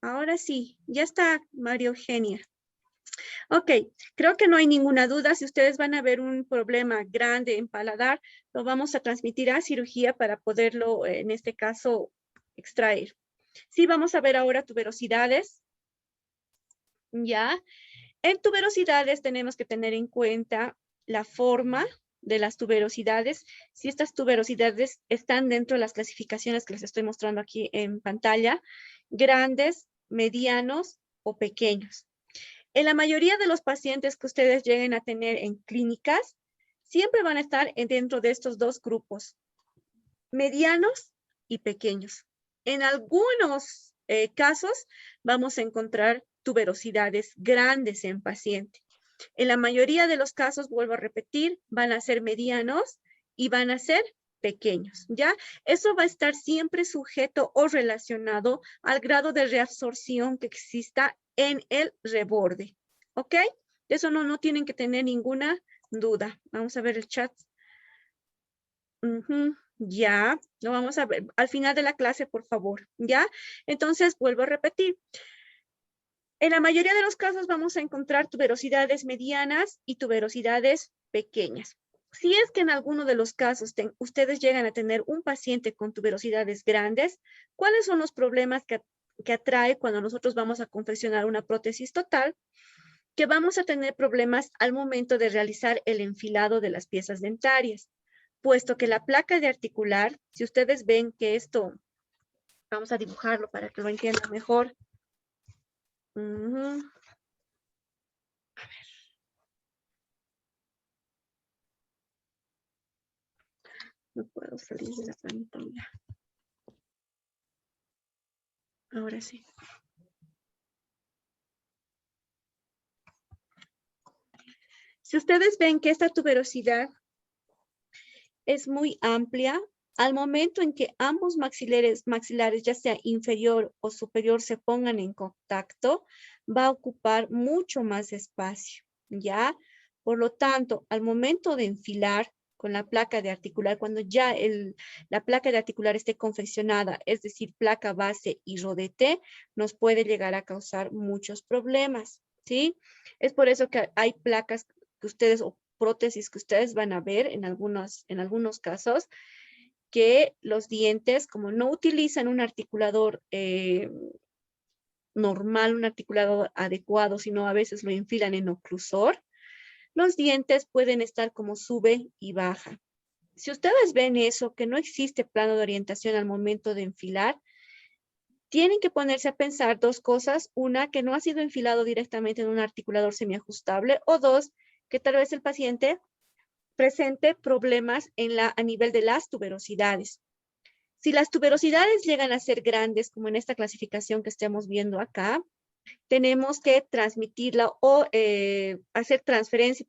Ahora sí, ya está María Eugenia. Ok, creo que no hay ninguna duda. Si ustedes van a ver un problema grande en paladar, lo vamos a transmitir a cirugía para poderlo, en este caso, extraer. Sí, vamos a ver ahora tuberosidades. ¿Ya? En tuberosidades tenemos que tener en cuenta la forma de las tuberosidades. Si estas tuberosidades están dentro de las clasificaciones que les estoy mostrando aquí en pantalla, grandes, medianos o pequeños. En la mayoría de los pacientes que ustedes lleguen a tener en clínicas, siempre van a estar dentro de estos dos grupos, medianos y pequeños. En algunos casos vamos a encontrar tuberosidades grandes en paciente. En la mayoría de los casos, vuelvo a repetir, van a ser medianos y van a ser pequeños, ¿ya? Eso va a estar siempre sujeto o relacionado al grado de reabsorción que exista en el reborde, ¿ok? De eso no tienen que tener ninguna duda. Vamos a ver el chat. Ya, lo vamos a ver al final de la clase, por favor, ¿ya? Entonces, vuelvo a repetir. En la mayoría de los casos vamos a encontrar tuberosidades medianas y tuberosidades pequeñas. Si es que en alguno de los casos ustedes llegan a tener un paciente con tuberosidades grandes, ¿cuáles son los problemas que atrae cuando nosotros vamos a confeccionar una prótesis total? Que vamos a tener problemas al momento de realizar el enfilado de las piezas dentarias, puesto que la placa de articular, si ustedes ven que esto, vamos a dibujarlo para que lo entiendan mejor. No puedo salir de la pantalla. Ahora sí. Si ustedes ven que esta tuberosidad es muy amplia, al momento en que ambos maxilares, ya sea inferior o superior, se pongan en contacto, va a ocupar mucho más espacio, ¿ya? Por lo tanto, al momento de enfilar con la placa de articular, cuando ya la placa de articular esté confeccionada, es decir, placa base y rodete, nos puede llegar a causar muchos problemas, ¿sí? Es por eso que hay placas que ustedes, o prótesis que ustedes van a ver en algunos casos, que los dientes, como no utilizan un articulador normal, un articulador adecuado, sino a veces lo infilan en oclusor, los dientes pueden estar como sube y baja. Si ustedes ven eso, que no existe plano de orientación al momento de enfilar, tienen que ponerse a pensar dos cosas. Una, que no ha sido enfilado directamente en un articulador semiajustable, o dos, que tal vez el paciente presente problemas a nivel de las tuberosidades. Si las tuberosidades llegan a ser grandes, como en esta clasificación que estamos viendo acá, tenemos que transmitirla o hacer transferencia,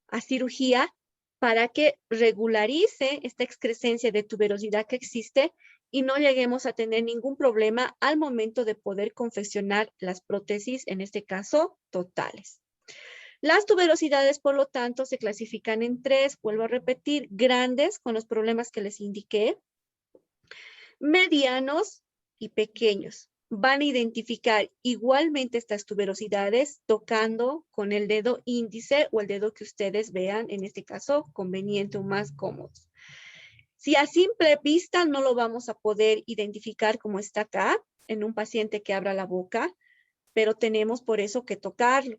a cirugía para que regularice esta excrescencia de tuberosidad que existe y no lleguemos a tener ningún problema al momento de poder confeccionar las prótesis, en este caso, totales. Las tuberosidades, por lo tanto, se clasifican en tres, vuelvo a repetir, grandes, con los problemas que les indiqué, medianos y pequeños. Van a identificar igualmente estas tuberosidades tocando con el dedo índice o el dedo que ustedes vean, en este caso, conveniente o más cómodo. Si a simple vista no lo vamos a poder identificar como está acá, en un paciente que abra la boca, pero tenemos por eso que tocarlo.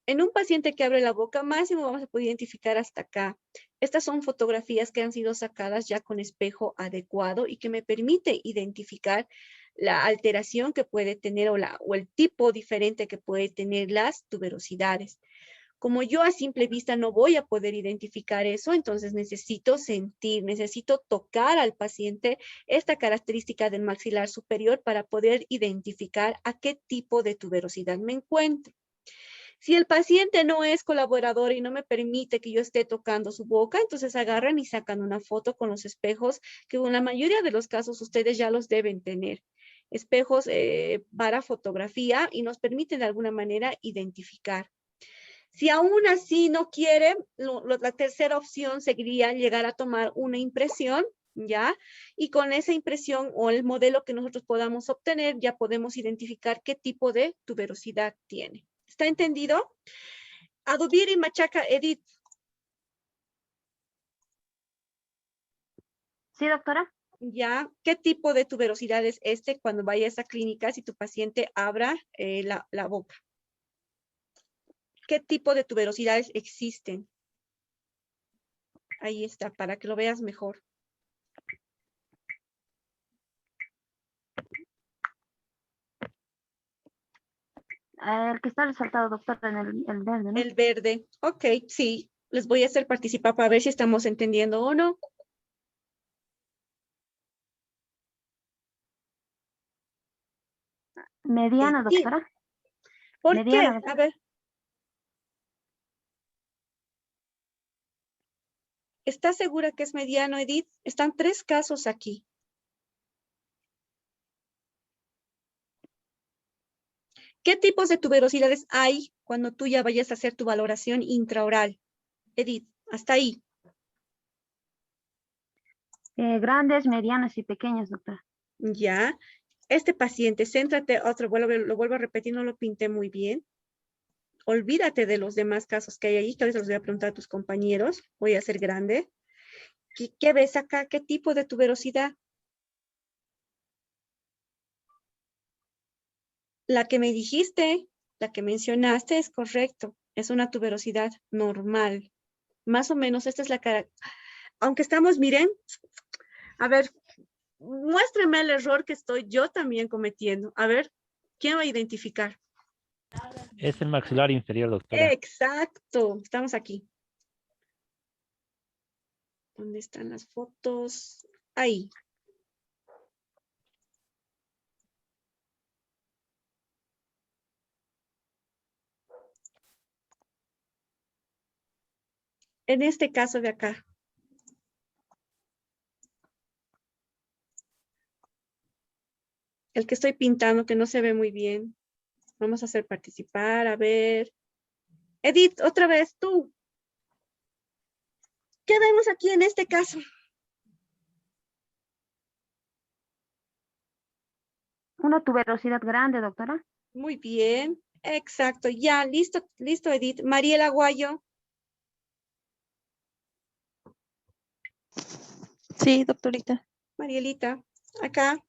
En un paciente que abre la boca, máximo vamos a poder identificar hasta acá. Estas son fotografías que han sido sacadas ya con espejo adecuado y que me permite identificar la alteración que puede tener o el tipo diferente que puede tener las tuberosidades. Como yo a simple vista no voy a poder identificar eso, entonces necesito sentir, necesito tocar al paciente esta característica del maxilar superior para poder identificar a qué tipo de tuberosidad me encuentro. Si el paciente no es colaborador y no me permite que yo esté tocando su boca, entonces agarran y sacan una foto con los espejos, que en la mayoría de los casos ustedes ya los deben tener. Espejos para fotografía y nos permiten de alguna manera identificar. Si aún así no quiere, la tercera opción sería llegar a tomar una impresión, ¿ya? Y con esa impresión o el modelo que nosotros podamos obtener, ya podemos identificar qué tipo de tuberosidad tiene. ¿Está entendido? Adubir y Machaca, Edith. Sí, doctora. ¿Ya? ¿Qué tipo de tuberosidad es este cuando vayas a clínica si tu paciente abra la boca? ¿Qué tipo de tuberosidades existen? Ahí está, para que lo veas mejor. El que está resaltado, doctora, en el verde, ¿no? El verde. Ok, sí. Les voy a hacer participar para ver si estamos entendiendo o no. Mediana, Sí. doctora. ¿Por qué? Mediana, A doctora. ver. ¿Estás segura que es mediano, Edith? Están 3 casos aquí. ¿Qué tipos de tuberosidades hay cuando tú ya vayas a hacer tu valoración intraoral? Edith, hasta ahí. Grandes, medianas y pequeñas, doctora. Ya. Este paciente, céntrate, lo vuelvo a repetir, no lo pinté muy bien. Olvídate de los demás casos que hay ahí, que a veces los voy a preguntar a tus compañeros. Voy a hacer grande. ¿Qué ves acá? ¿Qué tipo de tuberosidad? La que me dijiste, la que mencionaste es correcto. Es una tuberosidad normal. Más o menos esta es la cara. Aunque estamos, miren, a ver, muéstreme el error que estoy yo también cometiendo. A ver, ¿quién va a identificar? Es el maxilar inferior, doctora. Exacto, estamos aquí. ¿Dónde están las fotos? Ahí. En este caso de acá. El que estoy pintando que no se ve muy bien. Vamos a hacer participar, a ver. Edith, otra vez tú. ¿Qué vemos aquí en este caso? Una tuberosidad grande, doctora. Muy bien, exacto. Ya, listo, listo, Edith. Mariela Aguayo. Sí, doctorita. Marielita, acá.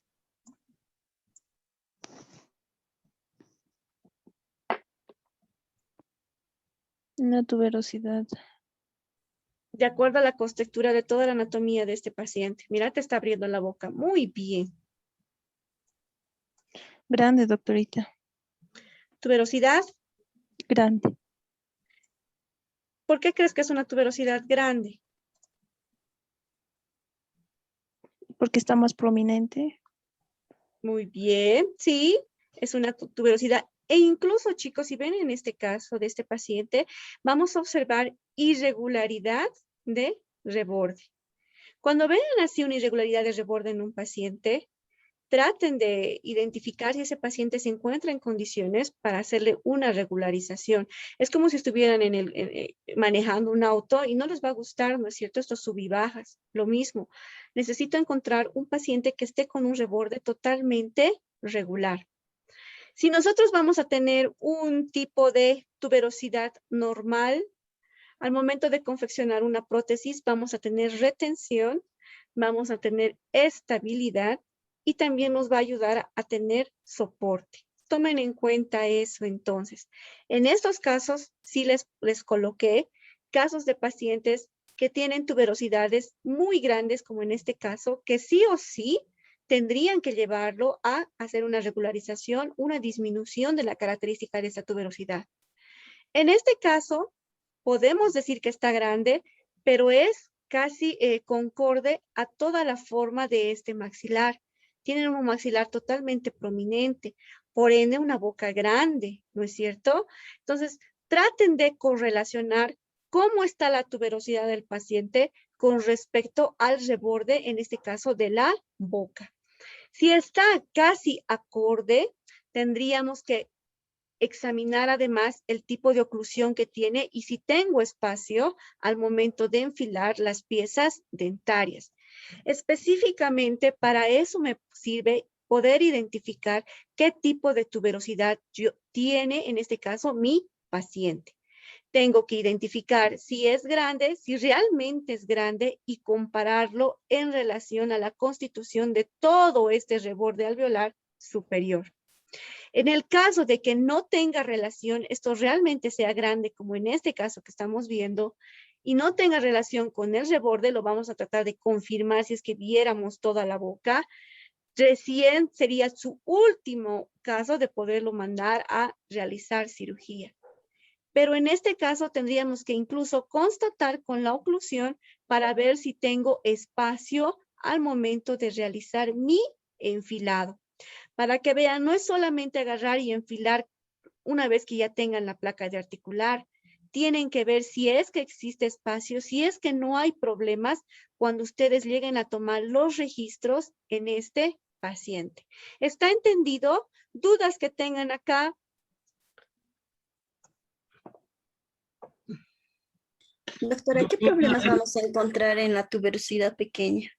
Una tuberosidad De acuerdo a la contextura de toda la anatomía de este paciente. Mira, te está abriendo la boca. Muy bien. grande, doctorita. Tuberosidad. Grande. ¿Por qué crees que es una tuberosidad grande? Porque está más prominente. Muy bien, sí, es una tuberosidad. E incluso, chicos, si ven en este caso de este paciente, vamos a observar irregularidad de reborde. Cuando vean así una irregularidad de reborde en un paciente, traten de identificar si ese paciente se encuentra en condiciones para hacerle una regularización. Es como si estuvieran manejando un auto y no les va a gustar, ¿no es cierto? Estos sub y bajas, lo mismo. Necesito encontrar un paciente que esté con un reborde totalmente regular. Si nosotros vamos a tener un tipo de tuberosidad normal, al momento de confeccionar una prótesis vamos a tener retención, vamos a tener estabilidad y también nos va a ayudar a tener soporte. Tomen en cuenta eso entonces. En estos casos sí les coloqué casos de pacientes que tienen tuberosidades muy grandes, como en este caso, que sí o sí tendrían que llevarlo a hacer una regularización, una disminución de la característica de esa tuberosidad. En este caso, podemos decir que está grande, pero es casi concorde a toda la forma de este maxilar. Tienen un maxilar totalmente prominente, por ende una boca grande, ¿no es cierto? Entonces, traten de correlacionar cómo está la tuberosidad del paciente con respecto al reborde, en este caso de la boca. Si está casi acorde, tendríamos que examinar además el tipo de oclusión que tiene y si tengo espacio al momento de enfilar las piezas dentarias. Específicamente para eso me sirve poder identificar qué tipo de tuberosidad tiene, en este caso, mi paciente. Tengo que identificar si es grande, si realmente es grande y compararlo en relación a la constitución de todo este reborde alveolar superior. En el caso de que no tenga relación, esto realmente sea grande, como en este caso que estamos viendo, y no tenga relación con el reborde, lo vamos a tratar de confirmar si es que viéramos toda la boca. Recién sería su último caso de poderlo mandar a realizar cirugía. Pero en este caso tendríamos que incluso constatar con la oclusión para ver si tengo espacio al momento de realizar mi enfilado. Para que vean, no es solamente agarrar y enfilar una vez que ya tengan la placa de articular. Tienen que ver si es que existe espacio, si es que no hay problemas cuando ustedes lleguen a tomar los registros en este paciente. ¿Está entendido? ¿Dudas que tengan acá? Doctora, ¿qué problemas vamos a encontrar en la tuberosidad pequeña?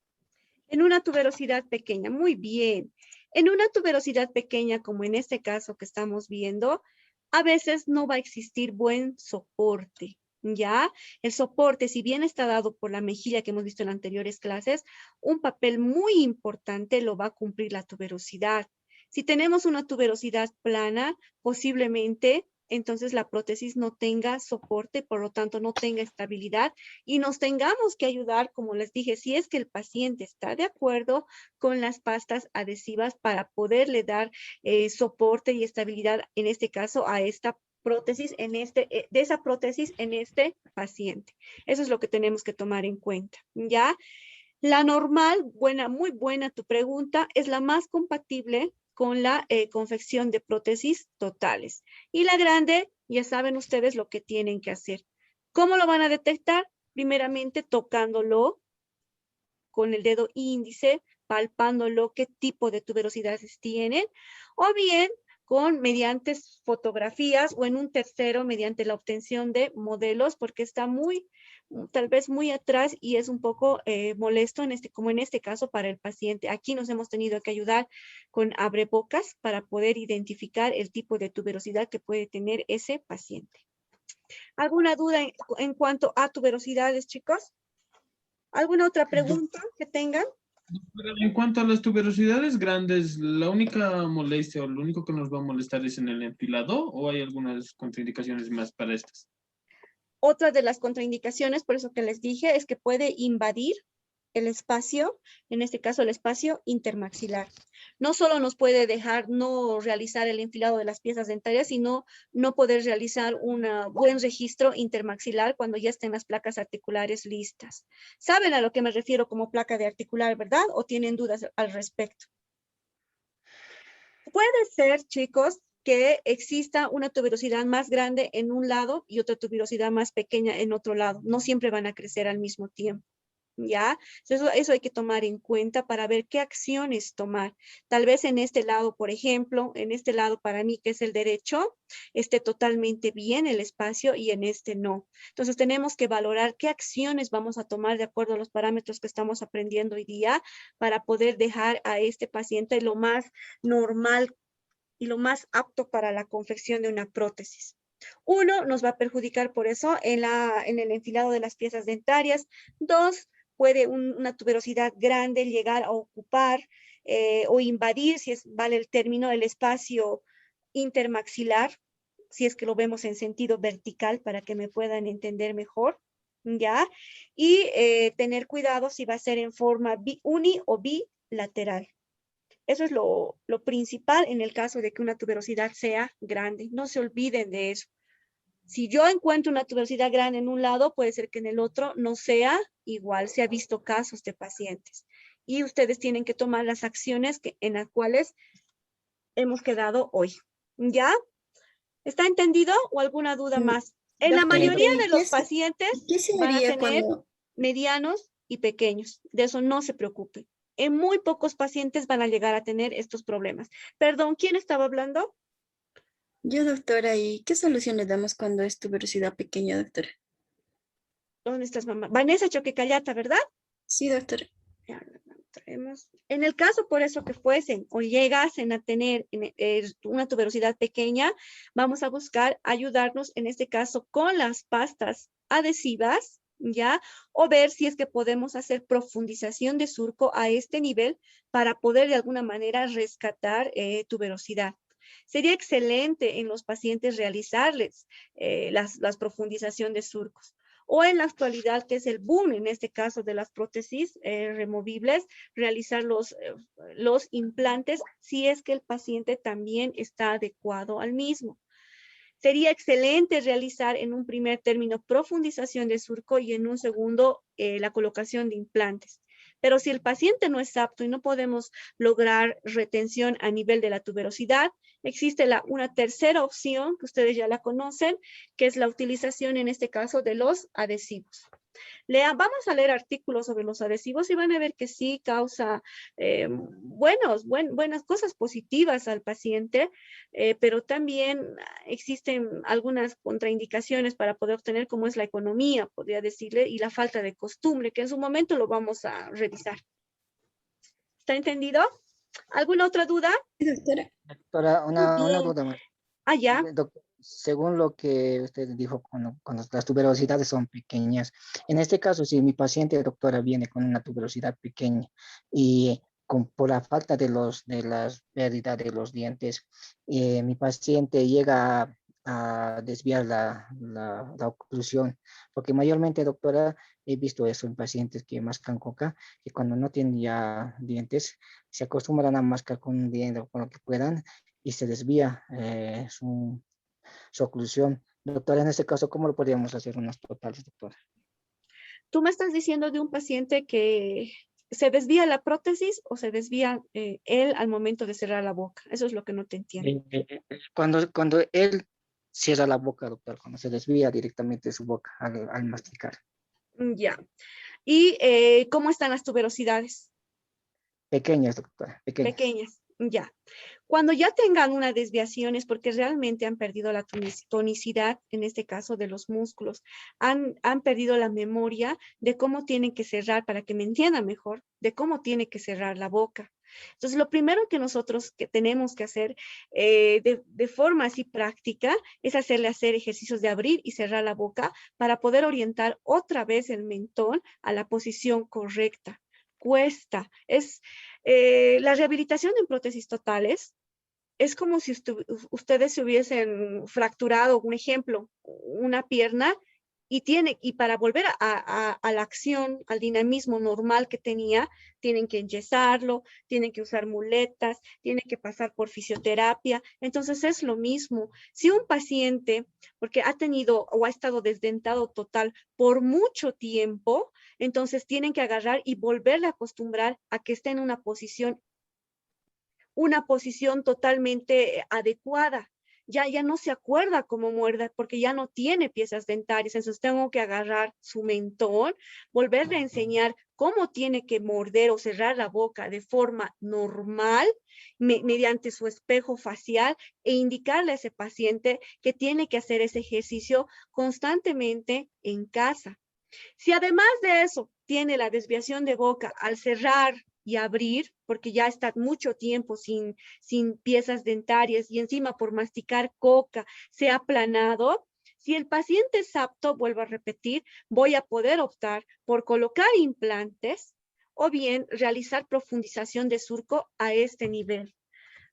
En una tuberosidad pequeña, muy bien. En una tuberosidad pequeña, como en este caso que estamos viendo, a veces no va a existir buen soporte, ¿ya? El soporte, si bien está dado por la mejilla que hemos visto en anteriores clases, un papel muy importante lo va a cumplir la tuberosidad. Si tenemos una tuberosidad plana, posiblemente entonces la prótesis no tenga soporte, por lo tanto no tenga estabilidad y nos tengamos que ayudar, como les dije, si es que el paciente está de acuerdo con las pastas adhesivas para poderle dar soporte y estabilidad, en este caso, a esta prótesis, de esa prótesis en este paciente. Eso es lo que tenemos que tomar en cuenta, ¿ya? La normal, buena, muy buena tu pregunta, es la más compatible con la confección de prótesis totales. Y la grande, ya saben ustedes lo que tienen que hacer. ¿Cómo lo van a detectar? Primeramente tocándolo con el dedo índice, palpándolo, qué tipo de tuberosidades tienen, o bien mediante fotografías o en un tercero mediante la obtención de modelos, porque está tal vez muy atrás y es un poco molesto, como en este caso para el paciente. Aquí nos hemos tenido que ayudar con abrebocas para poder identificar el tipo de tuberosidad que puede tener ese paciente. ¿Alguna duda en cuanto a tuberosidades, chicos? ¿Alguna otra pregunta que tengan? En cuanto a las tuberosidades grandes, ¿la única molestia o lo único que nos va a molestar es en el enfilado o hay algunas contraindicaciones más para estas? Otra de las contraindicaciones, por eso que les dije, es que puede invadir el espacio, en este caso el espacio intermaxilar. No solo nos puede dejar no realizar el enfilado de las piezas dentarias, sino no poder realizar un buen registro intermaxilar cuando ya estén las placas articulares listas. ¿Saben a lo que me refiero como placa de articular, verdad? ¿O tienen dudas al respecto? Puede ser, chicos, que exista una tuberosidad más grande en un lado y otra tuberosidad más pequeña en otro lado. No siempre van a crecer al mismo tiempo. ¿Ya? Eso hay que tomar en cuenta para ver qué acciones tomar. Tal vez en este lado, por ejemplo, en este lado para mí, que es el derecho, esté totalmente bien el espacio y en este no. Entonces tenemos que valorar qué acciones vamos a tomar de acuerdo a los parámetros que estamos aprendiendo hoy día para poder dejar a este paciente lo más normal y lo más apto para la confección de una prótesis. Uno, nos va a perjudicar por eso en el enfilado de las piezas dentarias. Dos, puede una tuberosidad grande llegar a ocupar o invadir, si vale el término, el espacio intermaxilar, si es que lo vemos en sentido vertical para que me puedan entender mejor, ¿ya? Y tener cuidado si va a ser en forma uni o bilateral. Eso es lo principal en el caso de que una tuberosidad sea grande. No se olviden de eso. Si yo encuentro una tuberosidad grande en un lado, puede ser que en el otro no sea igual. Se ha visto casos de pacientes. Y ustedes tienen que tomar las acciones en las cuales hemos quedado hoy. ¿Ya? ¿Está entendido o alguna duda más? En la mayoría de los pacientes ¿Qué se van a haría tener cuando... medianos y pequeños. De eso no se preocupen. En muy pocos pacientes van a llegar a tener estos problemas. Perdón, ¿quién estaba hablando? Yo, doctora, ¿y qué solución le damos cuando es tuberosidad pequeña, doctora? ¿Dónde estás, mamá? Vanessa Choquecallata, ¿verdad? Sí, doctora. Traemos. En el caso, por eso que fuesen o llegasen a tener una tuberosidad pequeña, vamos a buscar ayudarnos en este caso con las pastas adhesivas, ¿ya? O ver si es que podemos hacer profundización de surco a este nivel para poder de alguna manera rescatar tuberosidad. Sería excelente en los pacientes realizarles las profundización de surcos. O en la actualidad, que es el boom en este caso de las prótesis removibles, realizar los implantes si es que el paciente también está adecuado al mismo. Sería excelente realizar en un primer término profundización de surco y en un segundo la colocación de implantes. Pero si el paciente no es apto y no podemos lograr retención a nivel de la tuberosidad, existe una tercera opción que ustedes ya la conocen, que es la utilización en este caso de los adhesivos. Vamos a leer artículos sobre los adhesivos y van a ver que sí causa buenas cosas positivas al paciente, pero también existen algunas contraindicaciones para poder obtener, como es la economía, podría decirle, y la falta de costumbre, que en su momento lo vamos a revisar. ¿Está entendido? ¿Alguna otra duda? Doctora. Doctora, una Bien. duda más. Ah, ya. Según lo que usted dijo, cuando las tuberosidades son pequeñas, en este caso, si mi paciente, doctora, viene con una tuberosidad pequeña y por la falta de las pérdidas de los dientes, mi paciente llega a desviar la oclusión, porque mayormente, doctora, he visto eso en pacientes que mascan coca, que cuando no tienen ya dientes, se acostumbran a mascar con un diente o con lo que puedan, y se desvía su oclusión. Doctora, en este caso, ¿cómo lo podríamos hacer unos totales, doctora? Tú me estás diciendo de un paciente que se desvía la prótesis o se desvía él al momento de cerrar la boca. Eso es lo que no te entiendo. Cuando él cierra la boca, doctor, cuando se desvía directamente su boca al masticar. Ya. ¿Y cómo están las tuberosidades? Pequeñas, doctora, pequeñas. Pequeñas, ya. Cuando ya tengan una desviación es porque realmente han perdido la tonicidad, en este caso de los músculos. Han perdido la memoria de cómo tienen que cerrar, para que me entiendan mejor, de cómo tiene que cerrar la boca. Entonces, lo primero que nosotros tenemos que hacer de forma así práctica es hacer ejercicios de abrir y cerrar la boca para poder orientar otra vez el mentón a la posición correcta. Cuesta. La rehabilitación en prótesis totales es como si ustedes se hubiesen fracturado, un ejemplo, una pierna y para volver a la acción, al dinamismo normal que tenía, tienen que enyesarlo, tienen que usar muletas, tienen que pasar por fisioterapia. Entonces es lo mismo. Si un paciente, porque ha tenido o ha estado desdentado total por mucho tiempo, entonces tienen que agarrar y volverle a acostumbrar a que esté en una posición totalmente adecuada. Ya no se acuerda cómo muerde porque ya no tiene piezas dentarias, entonces tengo que agarrar su mentón, volverle a enseñar cómo tiene que morder o cerrar la boca de forma normal mediante su espejo facial e indicarle a ese paciente que tiene que hacer ese ejercicio constantemente en casa. Si además de eso tiene la desviación de boca al cerrar y abrir, porque ya está mucho tiempo sin piezas dentarias y encima por masticar coca se ha aplanado, si el paciente es apto, vuelvo a repetir, voy a poder optar por colocar implantes o bien realizar profundización de surco a este nivel.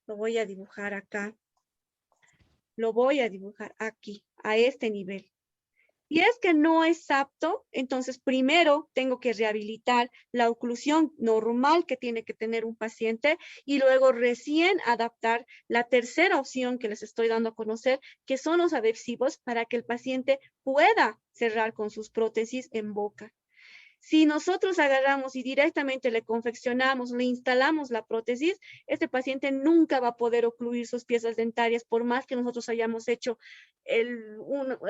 Lo voy a dibujar acá. Lo voy a dibujar aquí, a este nivel. Si es que no es apto, entonces primero tengo que rehabilitar la oclusión normal que tiene que tener un paciente y luego recién adaptar la tercera opción que les estoy dando a conocer, que son los adhesivos para que el paciente pueda cerrar con sus prótesis en boca. Si nosotros agarramos y directamente le confeccionamos, le instalamos la prótesis, este paciente nunca va a poder ocluir sus piezas dentarias, por más que nosotros hayamos hecho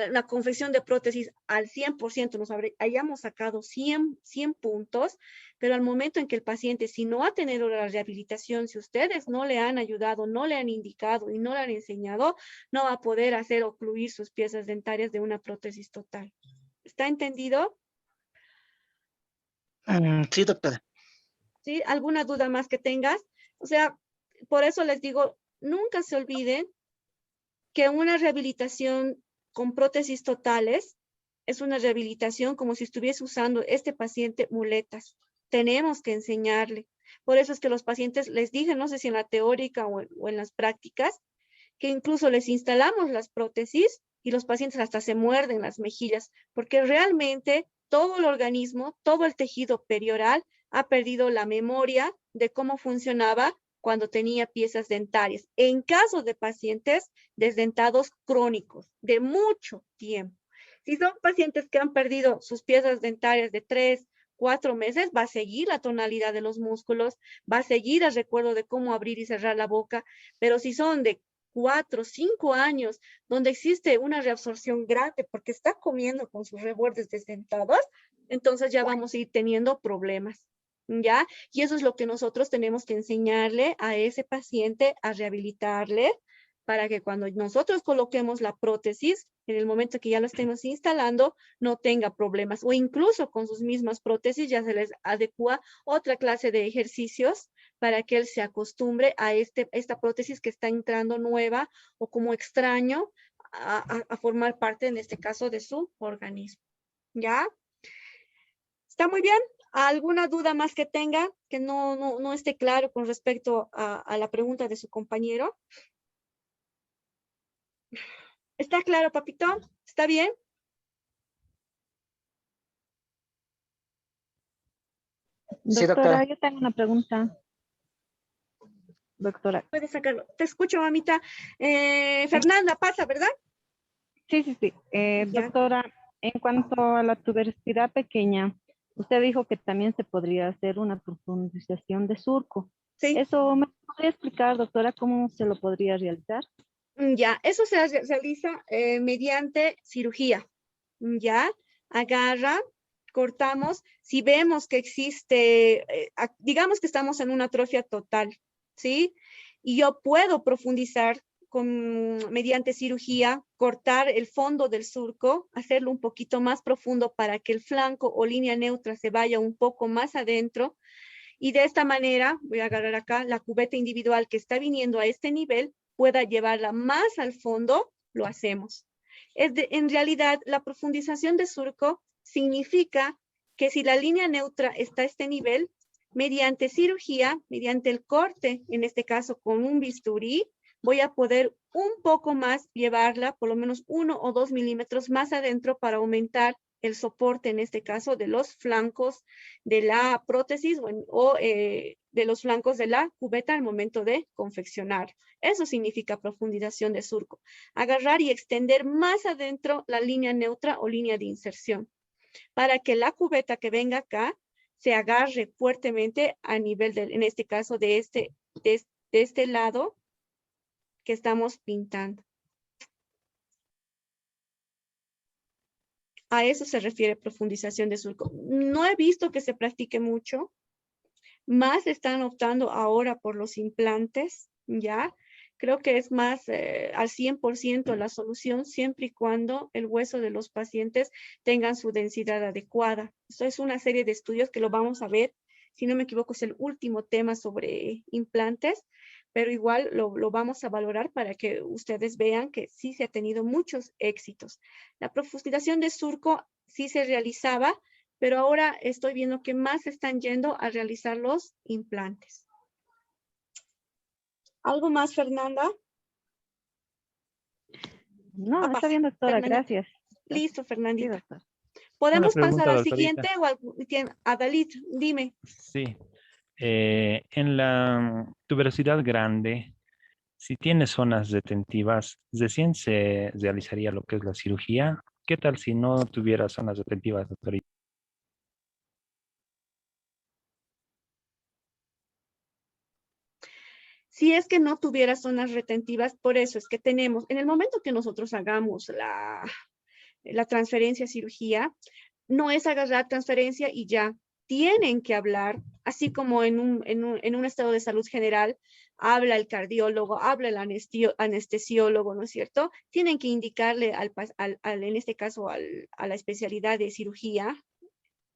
la confección de prótesis al 100%, hayamos sacado 100 puntos, pero al momento en que el paciente, si no ha tenido la rehabilitación, si ustedes no le han ayudado, no le han indicado y no le han enseñado, no va a poder hacer ocluir sus piezas dentarias de una prótesis total. ¿Está entendido? Sí, doctora. ¿sí? ¿Alguna duda más que tengas? O sea, por eso les digo, nunca se olviden que una rehabilitación con prótesis totales es una rehabilitación como si estuviese usando este paciente muletas. Tenemos que enseñarle. Por eso es que los pacientes, les dije, no sé si en la teórica o en las prácticas, que incluso les instalamos las prótesis y los pacientes hasta se muerden las mejillas, porque realmente todo el organismo, todo el tejido perioral ha perdido la memoria de cómo funcionaba cuando tenía piezas dentarias. En caso de pacientes desdentados crónicos de mucho tiempo. Si son pacientes que han perdido sus piezas dentarias de 3, 4 meses, va a seguir la tonalidad de los músculos, va a seguir el recuerdo de cómo abrir y cerrar la boca, pero si son de 4, 5 años, donde existe una reabsorción grande porque está comiendo con sus rebordes desdentados, entonces ya vamos a ir teniendo problemas, ¿ya? Y eso es lo que nosotros tenemos que enseñarle a ese paciente, a rehabilitarle, para que cuando nosotros coloquemos la prótesis, en el momento que ya la estemos instalando, no tenga problemas. O incluso con sus mismas prótesis ya se les adecua otra clase de ejercicios para que él se acostumbre a esta prótesis que está entrando nueva o como extraño a formar parte, en este caso, de su organismo. ¿Ya? ¿Está muy bien? ¿Alguna duda más que tenga que no esté claro con respecto a la pregunta de su compañero? ¿Está claro, papito? ¿Está bien? Sí, Doctora, doctora. yo tengo una pregunta. Doctora. Puedes sacarlo. Te escucho, mamita. Fernanda, pasa, ¿verdad? Sí. Ya. Doctora, en cuanto a la tuberosidad pequeña, usted dijo que también se podría hacer una profundización de surco. Sí. ¿Eso me podría explicar, doctora, cómo se lo podría realizar? Ya, eso se realiza mediante cirugía. Ya, agarra, cortamos. Si vemos que existe, digamos que estamos en una atrofia total, ¿sí? Y yo puedo profundizar mediante cirugía, cortar el fondo del surco, hacerlo un poquito más profundo para que el flanco o línea neutra se vaya un poco más adentro. Y de esta manera, voy a agarrar acá, la cubeta individual que está viniendo a este nivel, pueda llevarla más al fondo, lo hacemos. En realidad, la profundización de surco significa que si la línea neutra está a este nivel, mediante cirugía, mediante el corte, en este caso con un bisturí, voy a poder un poco más llevarla, por lo menos 1 o 2 milímetros más adentro para aumentar el soporte, en este caso, de los flancos de la prótesis o de los flancos de la cubeta al momento de confeccionar. Eso significa profundización de surco. Agarrar y extender más adentro la línea neutra o línea de inserción para que la cubeta que venga acá se agarre fuertemente a nivel, en este caso, de este lado que estamos pintando. A eso se refiere profundización de surco. No he visto que se practique mucho. Más están optando ahora por los implantes, ¿ya? Creo que es más al 100% la solución siempre y cuando el hueso de los pacientes tengan su densidad adecuada. Esto es una serie de estudios que lo vamos a ver. Si no me equivoco, es el último tema sobre implantes, pero igual lo vamos a valorar para que ustedes vean que sí se ha tenido muchos éxitos. La profundización de surco sí se realizaba, pero ahora estoy viendo que más están yendo a realizar los implantes. ¿Algo más, Fernanda? No, está bien, doctora, Fernanda. gracias. Listo, Sí, Fernandita. doctora. ¿Podemos Una pregunta, pasar al doctorita. siguiente? Adalit, dime. Sí. En la tuberosidad grande, si tiene zonas retentivas, recién se realizaría lo que es la cirugía. ¿Qué tal si no tuviera zonas retentivas, doctorita? Si es que no tuviera zonas retentivas, por eso es que tenemos, en el momento que nosotros hagamos la transferencia a cirugía, no es agarrar transferencia y ya. Tienen que hablar, así como en un estado de salud general, habla el cardiólogo, habla el anestesiólogo, ¿no es cierto? Tienen que indicarle en este caso, a la especialidad de cirugía,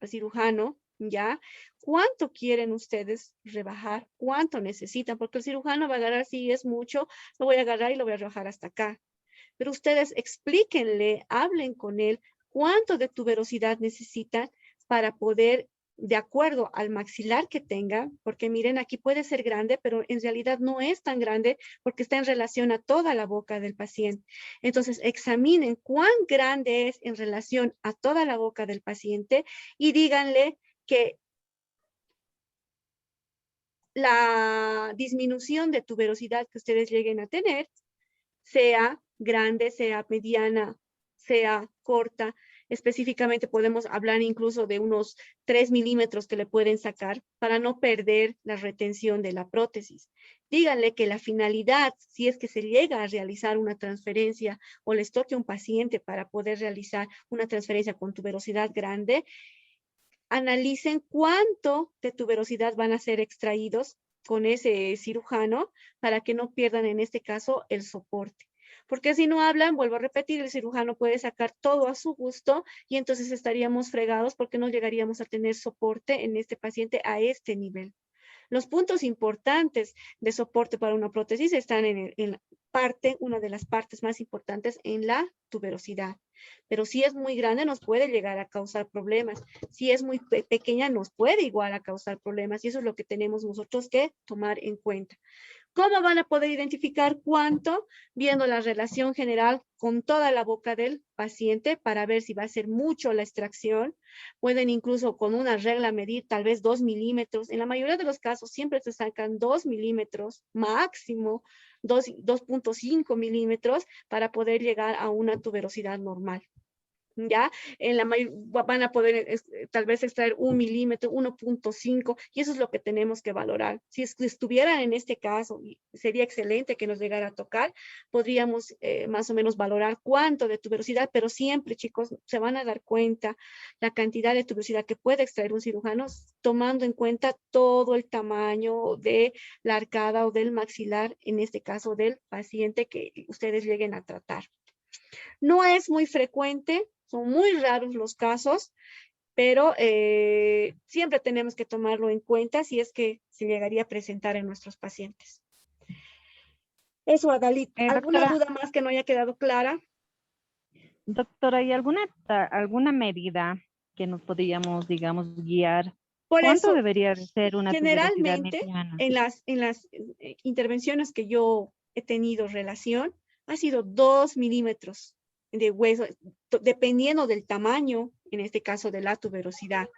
al cirujano, ¿ya? ¿Cuánto quieren ustedes rebajar? ¿Cuánto necesitan? Porque el cirujano va a agarrar, si es mucho, lo voy a agarrar y lo voy a rebajar hasta acá. Pero ustedes explíquenle, hablen con él, cuánto de tuberosidad necesitan para poder, de acuerdo al maxilar que tenga, porque miren, aquí puede ser grande, pero en realidad no es tan grande porque está en relación a toda la boca del paciente. Entonces, examinen cuán grande es en relación a toda la boca del paciente y díganle que la disminución de tuberosidad que ustedes lleguen a tener sea grande, sea mediana, sea corta. Específicamente podemos hablar incluso de unos 3 milímetros que le pueden sacar para no perder la retención de la prótesis. Díganle que la finalidad, si es que se llega a realizar una transferencia o les toque a un paciente para poder realizar una transferencia con tuberosidad grande, analicen cuánto de tuberosidad van a ser extraídos con ese cirujano para que no pierdan en este caso el soporte. Porque si no hablan, vuelvo a repetir, el cirujano puede sacar todo a su gusto y entonces estaríamos fregados porque no llegaríamos a tener soporte en este paciente a este nivel. Los puntos importantes de soporte para una prótesis están en la parte, una de las partes más importantes en la tuberosidad. Pero si es muy grande nos puede llegar a causar problemas. Si es muy pequeña nos puede igual a causar problemas y eso es lo que tenemos nosotros que tomar en cuenta. ¿Cómo van a poder identificar cuánto? Viendo la relación general con toda la boca del paciente para ver si va a ser mucho la extracción. Pueden incluso con una regla medir tal vez 2 milímetros. En la mayoría de los casos siempre se sacan 2 milímetros, máximo 2.5 milímetros para poder llegar a una tuberosidad normal. ¿Ya? Van a poder tal vez extraer 1 milímetro, 1.5, y eso es lo que tenemos que valorar. Si estuviera en este caso, sería excelente que nos llegara a tocar, podríamos más o menos valorar cuánto de tuberosidad, pero siempre, chicos, se van a dar cuenta la cantidad de tuberosidad que puede extraer un cirujano, tomando en cuenta todo el tamaño de la arcada o del maxilar, en este caso del paciente que ustedes lleguen a tratar. No es muy frecuente, son muy raros los casos, pero siempre tenemos que tomarlo en cuenta si es que se llegaría a presentar en nuestros pacientes. Eso, Adalit. ¿Alguna Doctora, duda más que no haya quedado clara? doctora, ¿y alguna medida que nos podríamos, digamos, guiar? Por ¿Cuánto eso, debería de ser una tuberosidad generalmente, mediana? en las intervenciones que yo he tenido relación, ha sido 2 milímetros de hueso, dependiendo del tamaño, en este caso de la tuberosidad.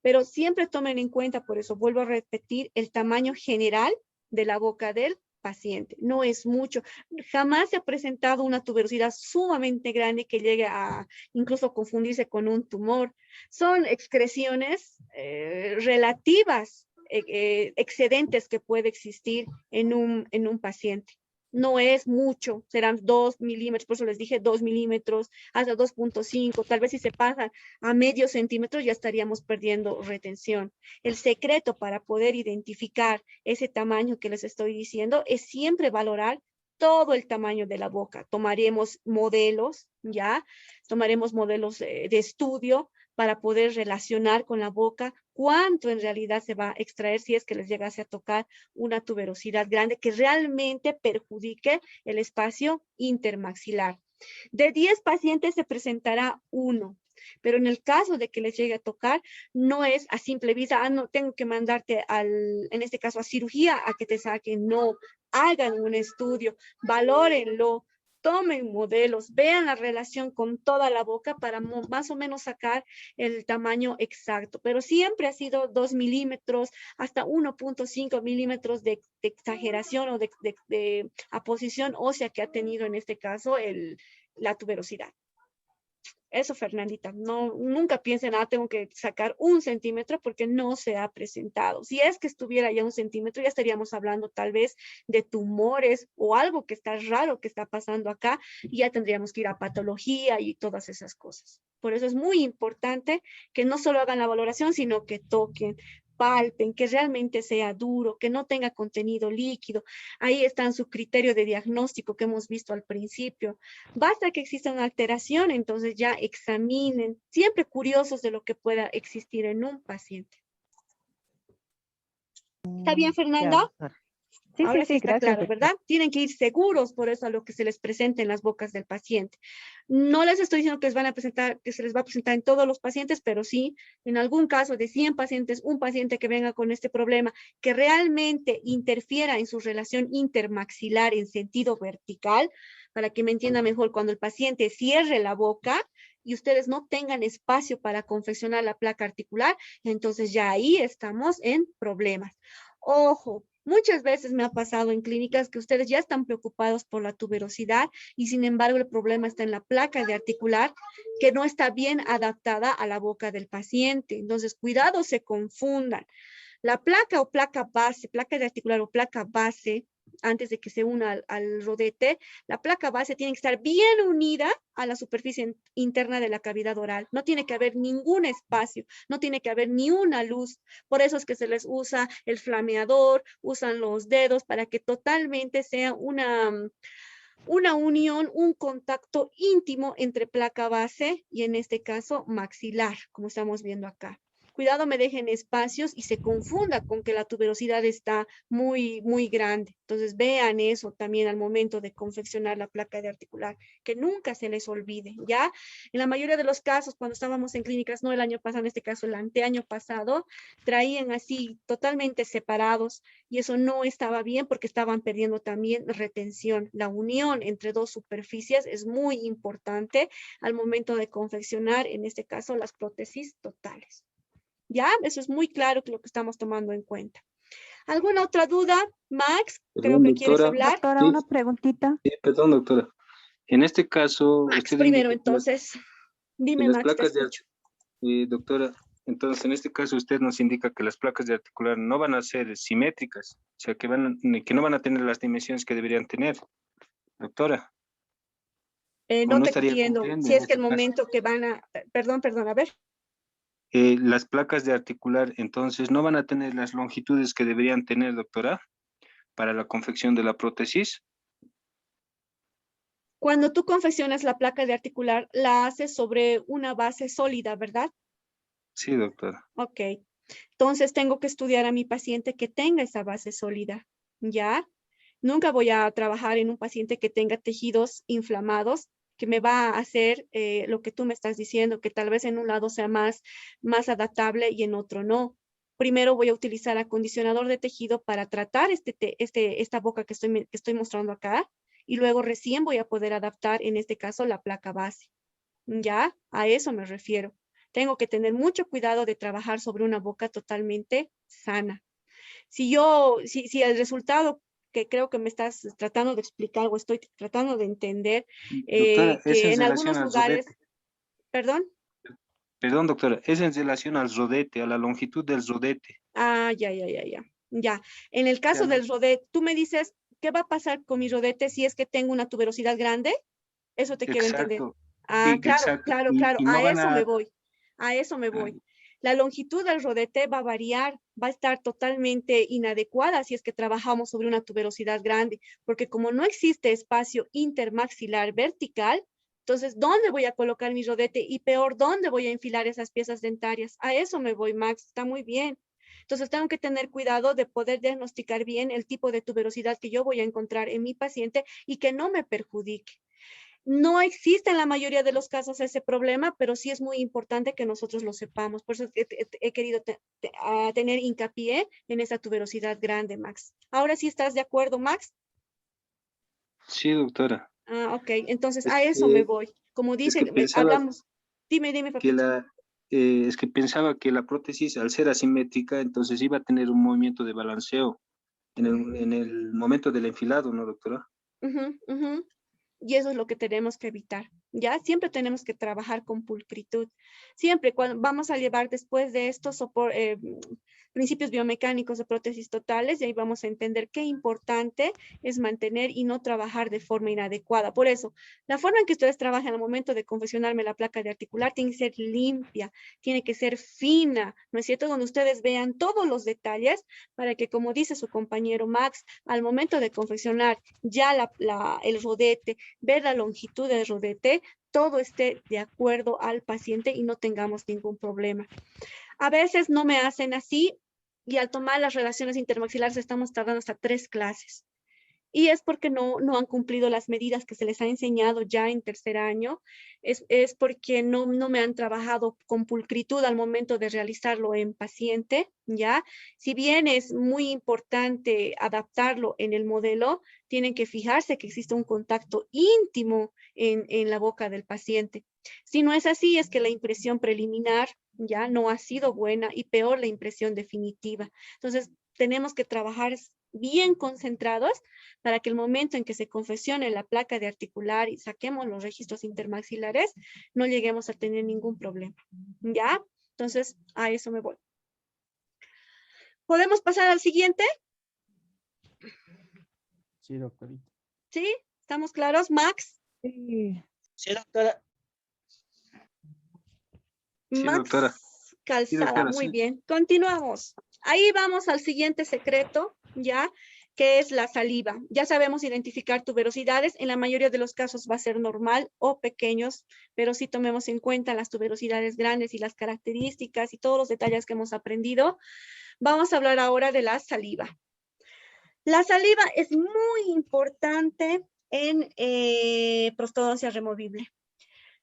Pero siempre tomen en cuenta, por eso vuelvo a repetir, el tamaño general de la boca del paciente. No es mucho. Jamás se ha presentado una tuberosidad sumamente grande que llegue a incluso confundirse con un tumor. Son excreciones relativas, excedentes que puede existir en un paciente. No es mucho, serán 2 milímetros, por eso les dije 2 milímetros, hasta 2.5, tal vez si se pasa a medio centímetro ya estaríamos perdiendo retención. El secreto para poder identificar ese tamaño que les estoy diciendo es siempre valorar todo el tamaño de la boca. Tomaremos modelos, ¿ya? Tomaremos modelos de estudio para poder relacionar con la boca cuánto en realidad se va a extraer si es que les llegase a tocar una tuberosidad grande que realmente perjudique el espacio intermaxilar. De 10 pacientes se presentará 1, pero en el caso de que les llegue a tocar, no es a simple vista, no, tengo que mandarte en este caso a cirugía a que te saquen, no, hagan un estudio, valórenlo, tomen modelos, vean la relación con toda la boca para más o menos sacar el tamaño exacto, pero siempre ha sido 2 milímetros hasta 1.5 milímetros de exageración o de aposición ósea que ha tenido en este caso la tuberosidad. Eso, Fernandita, nunca piensen, tengo que sacar 1 centímetro porque no se ha presentado. Si es que estuviera ya 1 centímetro, ya estaríamos hablando tal vez de tumores o algo que está raro que está pasando acá y ya tendríamos que ir a patología y todas esas cosas. Por eso es muy importante que no solo hagan la valoración, sino que toquen, palpen, que realmente sea duro, que no tenga contenido líquido. Ahí está en su criterio de diagnóstico que hemos visto al principio. Basta que exista una alteración, entonces ya examinen, siempre curiosos de lo que pueda existir en un paciente. ¿Está bien, Fernanda? Ya, doctora. Sí, Ahora sí, sí sí, está gracias, claro, doctora. ¿verdad? Tienen que ir seguros por eso a lo que se les presente en las bocas del paciente. No les estoy diciendo que les van a presentar, que se les va a presentar en todos los pacientes, pero sí, en algún caso de 100 pacientes, un paciente que venga con este problema, que realmente interfiera en su relación intermaxilar en sentido vertical, para que me entienda mejor, cuando el paciente cierre la boca y ustedes no tengan espacio para confeccionar la placa articular, entonces ya ahí estamos en problemas. Ojo, muchas veces me ha pasado en clínicas que ustedes ya están preocupados por la tuberosidad y sin embargo el problema está en la placa de articular que no está bien adaptada a la boca del paciente. Entonces, cuidado, se confundan. La placa o placa base, placa de articular o placa base, antes de que se una al rodete, la placa base tiene que estar bien unida a la superficie interna de la cavidad oral. No tiene que haber ningún espacio, no tiene que haber ni una luz. Por eso es que se les usa el flameador, usan los dedos para que totalmente sea una unión, un contacto íntimo entre placa base y en este caso maxilar, como estamos viendo acá. Cuidado, me dejen espacios y se confunda con que la tuberosidad está muy, muy grande. Entonces vean eso también al momento de confeccionar la placa de articular, que nunca se les olvide, ¿ya? En la mayoría de los casos, cuando estábamos en clínicas, no el año pasado, en este caso el anteaño pasado, traían así totalmente separados y eso no estaba bien porque estaban perdiendo también retención. La unión entre dos superficies es muy importante al momento de confeccionar, en este caso, las prótesis totales. ¿Ya? Eso es muy claro que lo que estamos tomando en cuenta. ¿Alguna otra duda, Max? Creo Perdón, que quieres doctora. hablar. Doctora, Sí, una preguntita. sí, perdón, doctora. En este caso, Max, usted primero, indica entonces. que Dime, las Max, te placas de escucho. doctora, entonces en este caso usted nos indica que las placas de articular no van a ser simétricas, o sea, que no van a tener las dimensiones que deberían tener, doctora, o No no te estaría entiendo. cumpliendo Si en es que el este caso. momento que van a... Perdón, a ver. Las placas de articular, entonces, no van a tener las longitudes que deberían tener, doctora, para la confección de la prótesis. Cuando tú confeccionas la placa de articular, la haces sobre una base sólida, ¿verdad? Sí, doctora. Ok. Entonces tengo que estudiar a mi paciente que tenga esa base sólida, ¿ya? Nunca voy a trabajar en un paciente que tenga tejidos inflamados, que me va a hacer lo que tú me estás diciendo, que tal vez en un lado sea más adaptable y en otro no. Primero voy a utilizar acondicionador de tejido para tratar esta boca que estoy mostrando acá, y luego recién voy a poder adaptar, en este caso, la placa base. ¿Ya? A eso me refiero. Tengo que tener mucho cuidado de trabajar sobre una boca totalmente sana. Si el resultado que creo que me estás tratando de explicar o estoy tratando de entender, Doctora, es que en en relación algunos al lugares, rodete. perdón, Perdón, doctora, es en relación al rodete, a la longitud del rodete. ya. En el Ya caso no. del rodete, tú me dices, ¿qué va a pasar con mi rodete si es que tengo una tuberosidad grande? Eso te quiero entender. Exacto, Ah, sí, claro, exacto. claro, Y no a van eso me a... voy, a eso me voy. La longitud del rodete va a variar, va a estar totalmente inadecuada si es que trabajamos sobre una tuberosidad grande, porque como no existe espacio intermaxilar vertical, entonces, ¿dónde voy a colocar mi rodete? Y peor, ¿dónde voy a enfilar esas piezas dentarias? A eso me voy, Max, está muy bien. Entonces, tengo que tener cuidado de poder diagnosticar bien el tipo de tuberosidad que yo voy a encontrar en mi paciente y que no me perjudique. No existe en la mayoría de los casos ese problema, pero sí es muy importante que nosotros lo sepamos. Por eso he querido tener hincapié en esa tuberosidad grande, Max. Ahora sí estás de acuerdo, Max. Sí, doctora. Ah, ok. Entonces, Es a eso me que, voy. Como es que dicen, pensaba hablamos. Dime, que papito. es que pensaba que la prótesis, al ser asimétrica, entonces iba a tener un movimiento de balanceo en el momento del enfilado, ¿no, doctora? Ujú, ujú. Y eso es lo que tenemos que evitar, ¿ya? Siempre tenemos que trabajar con pulcritud. Siempre cuando vamos a llevar después de estos principios biomecánicos de prótesis totales, y ahí vamos a entender qué importante es mantener y no trabajar de forma inadecuada. Por eso, la forma en que ustedes trabajan al momento de confeccionarme la placa de articular tiene que ser limpia, tiene que ser fina, ¿no es cierto? Donde ustedes vean todos los detalles para que, como dice su compañero Max, al momento de confeccionar ya el rodete, ver la longitud del rodete, todo esté de acuerdo al paciente y no tengamos ningún problema. A veces no me hacen así, y al tomar las relaciones intermaxilares estamos tardando hasta 3 clases. Y es porque no han cumplido las medidas que se les ha enseñado ya en tercer año, es porque no me han trabajado con pulcritud al momento de realizarlo en paciente, ¿ya? Si bien es muy importante adaptarlo en el modelo, tienen que fijarse que existe un contacto íntimo en la boca del paciente. Si no es así, es que la impresión preliminar ya no ha sido buena y peor la impresión definitiva. Entonces, tenemos que trabajar bien concentrados para que el momento en que se confeccione la placa de articular y saquemos los registros intermaxilares, no lleguemos a tener ningún problema. ¿Ya? Entonces, a eso me voy. ¿Podemos pasar al siguiente? Sí, doctorita. ¿Sí? ¿Estamos claros? Max. Sí. Sí, doctora. Sí, Max doctora. Calzada, Sí, doctora, muy sí. bien. Continuamos. Ahí vamos al siguiente secreto, ¿ya? Que es la saliva. Ya sabemos identificar tuberosidades. En la mayoría de los casos va a ser normal o pequeños, pero sí tomemos en cuenta las tuberosidades grandes y las características y todos los detalles que hemos aprendido. Vamos a hablar ahora de la saliva. La saliva es muy importante en prostodoncia removible.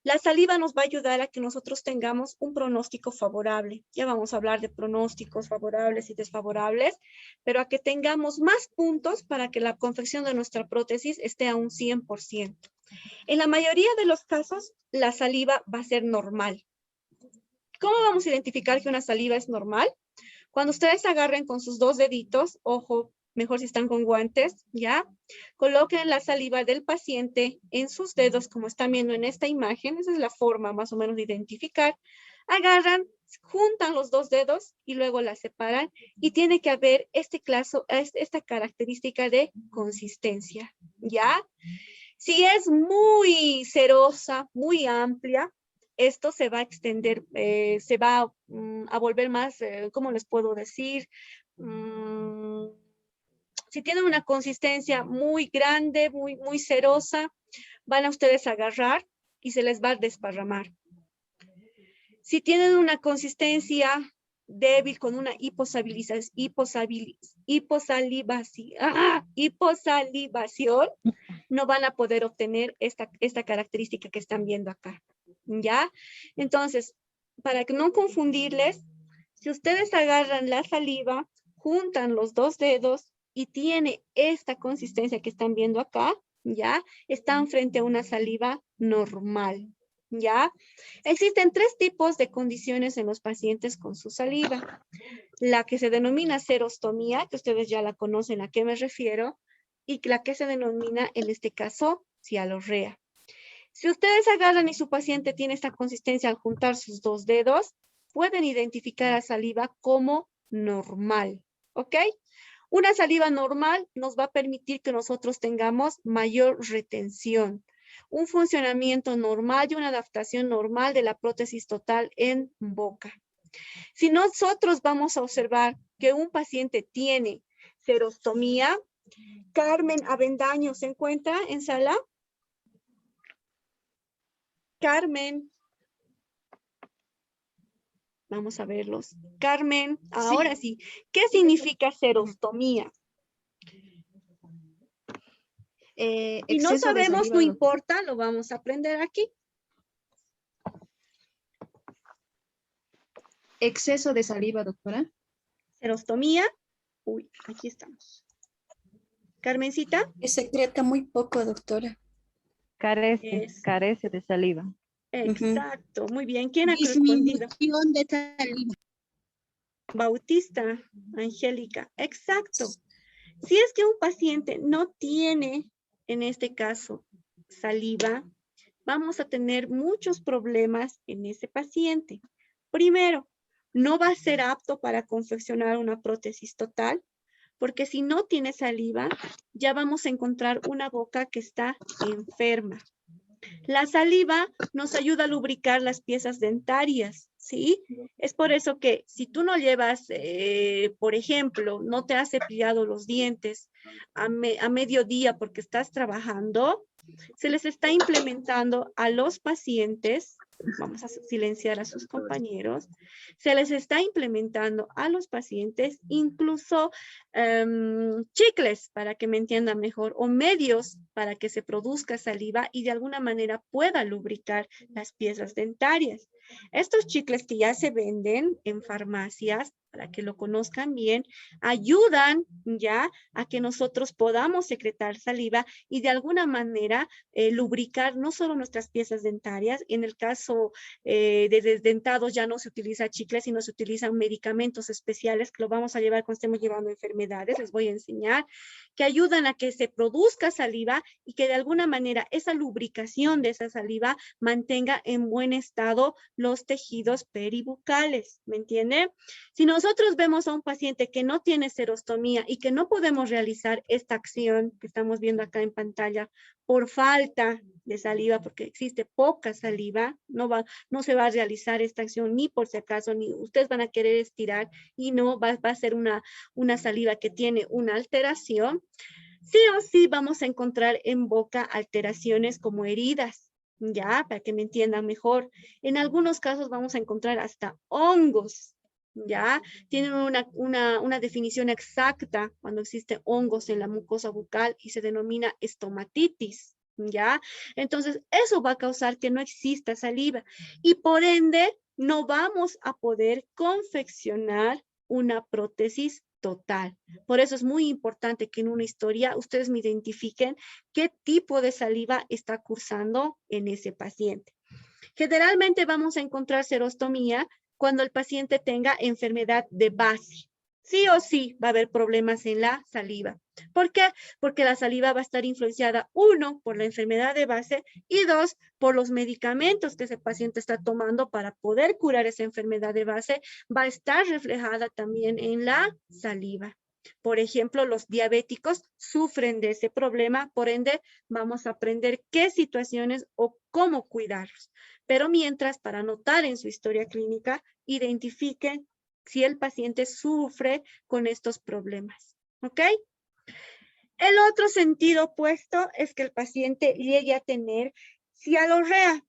La saliva nos va a ayudar a que nosotros tengamos un pronóstico favorable. Ya vamos a hablar de pronósticos favorables y desfavorables, pero a que tengamos más puntos para que la confección de nuestra prótesis esté a un 100%. En la mayoría de los casos, la saliva va a ser normal. ¿Cómo vamos a identificar que una saliva es normal? Cuando ustedes agarren con sus 2 deditos, ojo, mejor si están con guantes, ¿ya? Coloquen la saliva del paciente en sus dedos, como están viendo en esta imagen. Esa es la forma más o menos de identificar. Agarran, juntan los 2 dedos y luego la separan. Y tiene que haber esta característica de consistencia, ¿ya? Si es muy cerosa, muy amplia, esto se va a extender, se va a volver más, ¿cómo les puedo decir? Si tienen una consistencia muy grande, muy cerosa, van a ustedes a agarrar y se les va a desparramar. Si tienen una consistencia débil con una hiposalivación, no van a poder obtener esta característica que están viendo acá, ¿ya? Entonces, para que no confundirles, si ustedes agarran la saliva, juntan los 2 dedos y tiene esta consistencia que están viendo acá, ¿ya? Están frente a una saliva normal, ¿ya? Existen 3 tipos de condiciones en los pacientes con su saliva. La que se denomina serostomía, que ustedes ya la conocen a qué me refiero, y la que se denomina, en este caso, cialorrea. Si ustedes agarran y su paciente tiene esta consistencia al juntar sus 2 dedos, pueden identificar a saliva como normal, ¿ok? Una saliva normal nos va a permitir que nosotros tengamos mayor retención, un funcionamiento normal y una adaptación normal de la prótesis total en boca. Si nosotros vamos a observar que un paciente tiene serostomía, Carmen Avendaño, ¿se encuentra en sala? Carmen. Vamos a verlos. Carmen, ahora sí. ¿Qué significa serostomía? Y no sabemos, no importa, lo vamos a aprender aquí. Exceso de saliva, doctora. Serostomía. Uy, aquí estamos. Carmencita. Que secreta muy poco, doctora. Carece de saliva. Exacto, muy bien. ¿Quién ha respondido? Disminución de saliva. Bautista, Angélica, exacto. Si es que un paciente no tiene, en este caso, saliva, vamos a tener muchos problemas en ese paciente. Primero, no va a ser apto para confeccionar una prótesis total, porque si no tiene saliva, ya vamos a encontrar una boca que está enferma. La saliva nos ayuda a lubricar las piezas dentarias, ¿sí? Es por eso que si tú no llevas, por ejemplo, no te has cepillado los dientes a mediodía porque estás trabajando, se les está implementando a los pacientes vamos a silenciar a sus compañeros, se les está implementando a los pacientes incluso chicles, para que me entiendan mejor, o medios para que se produzca saliva y de alguna manera pueda lubricar las piezas dentarias. Estos chicles que ya se venden en farmacias, para que lo conozcan bien, ayudan ya a que nosotros podamos secretar saliva y de alguna manera lubricar no solo nuestras piezas dentarias. En el caso de desdentados ya no se utiliza chicles, sino se utilizan medicamentos especiales que lo vamos a llevar cuando estemos llevando enfermedades, les voy a enseñar, que ayudan a que se produzca saliva y que de alguna manera esa lubricación de esa saliva mantenga en buen estado los tejidos peribucales, ¿me entiende? Si nosotros vemos a un paciente que no tiene serostomía y que no podemos realizar esta acción que estamos viendo acá en pantalla por falta de saliva, porque existe poca saliva, no se va a realizar esta acción ni por si acaso, ni ustedes van a querer estirar y no va a ser una saliva que tiene una alteración, sí o sí vamos a encontrar en boca alteraciones como heridas, ya, para que me entiendan mejor. En algunos casos vamos a encontrar hasta hongos, ya, tienen una definición exacta cuando existen hongos en la mucosa bucal y se denomina estomatitis, ya. Entonces, eso va a causar que no exista saliva y por ende no vamos a poder confeccionar una prótesis total. Por eso es muy importante que en una historia ustedes me identifiquen qué tipo de saliva está cursando en ese paciente. Generalmente vamos a encontrar serostomía cuando el paciente tenga enfermedad de base. Sí o sí va a haber problemas en la saliva. ¿Por qué? Porque la saliva va a estar influenciada, 1, por la enfermedad de base y 2, por los medicamentos que ese paciente está tomando para poder curar esa enfermedad de base, va a estar reflejada también en la saliva. Por ejemplo, los diabéticos sufren de ese problema, por ende, vamos a aprender qué situaciones o cómo cuidarlos. Pero mientras, para anotar en su historia clínica, identifiquen si el paciente sufre con estos problemas, ¿ok? El otro sentido opuesto es que el paciente llegue a tener cialorrea.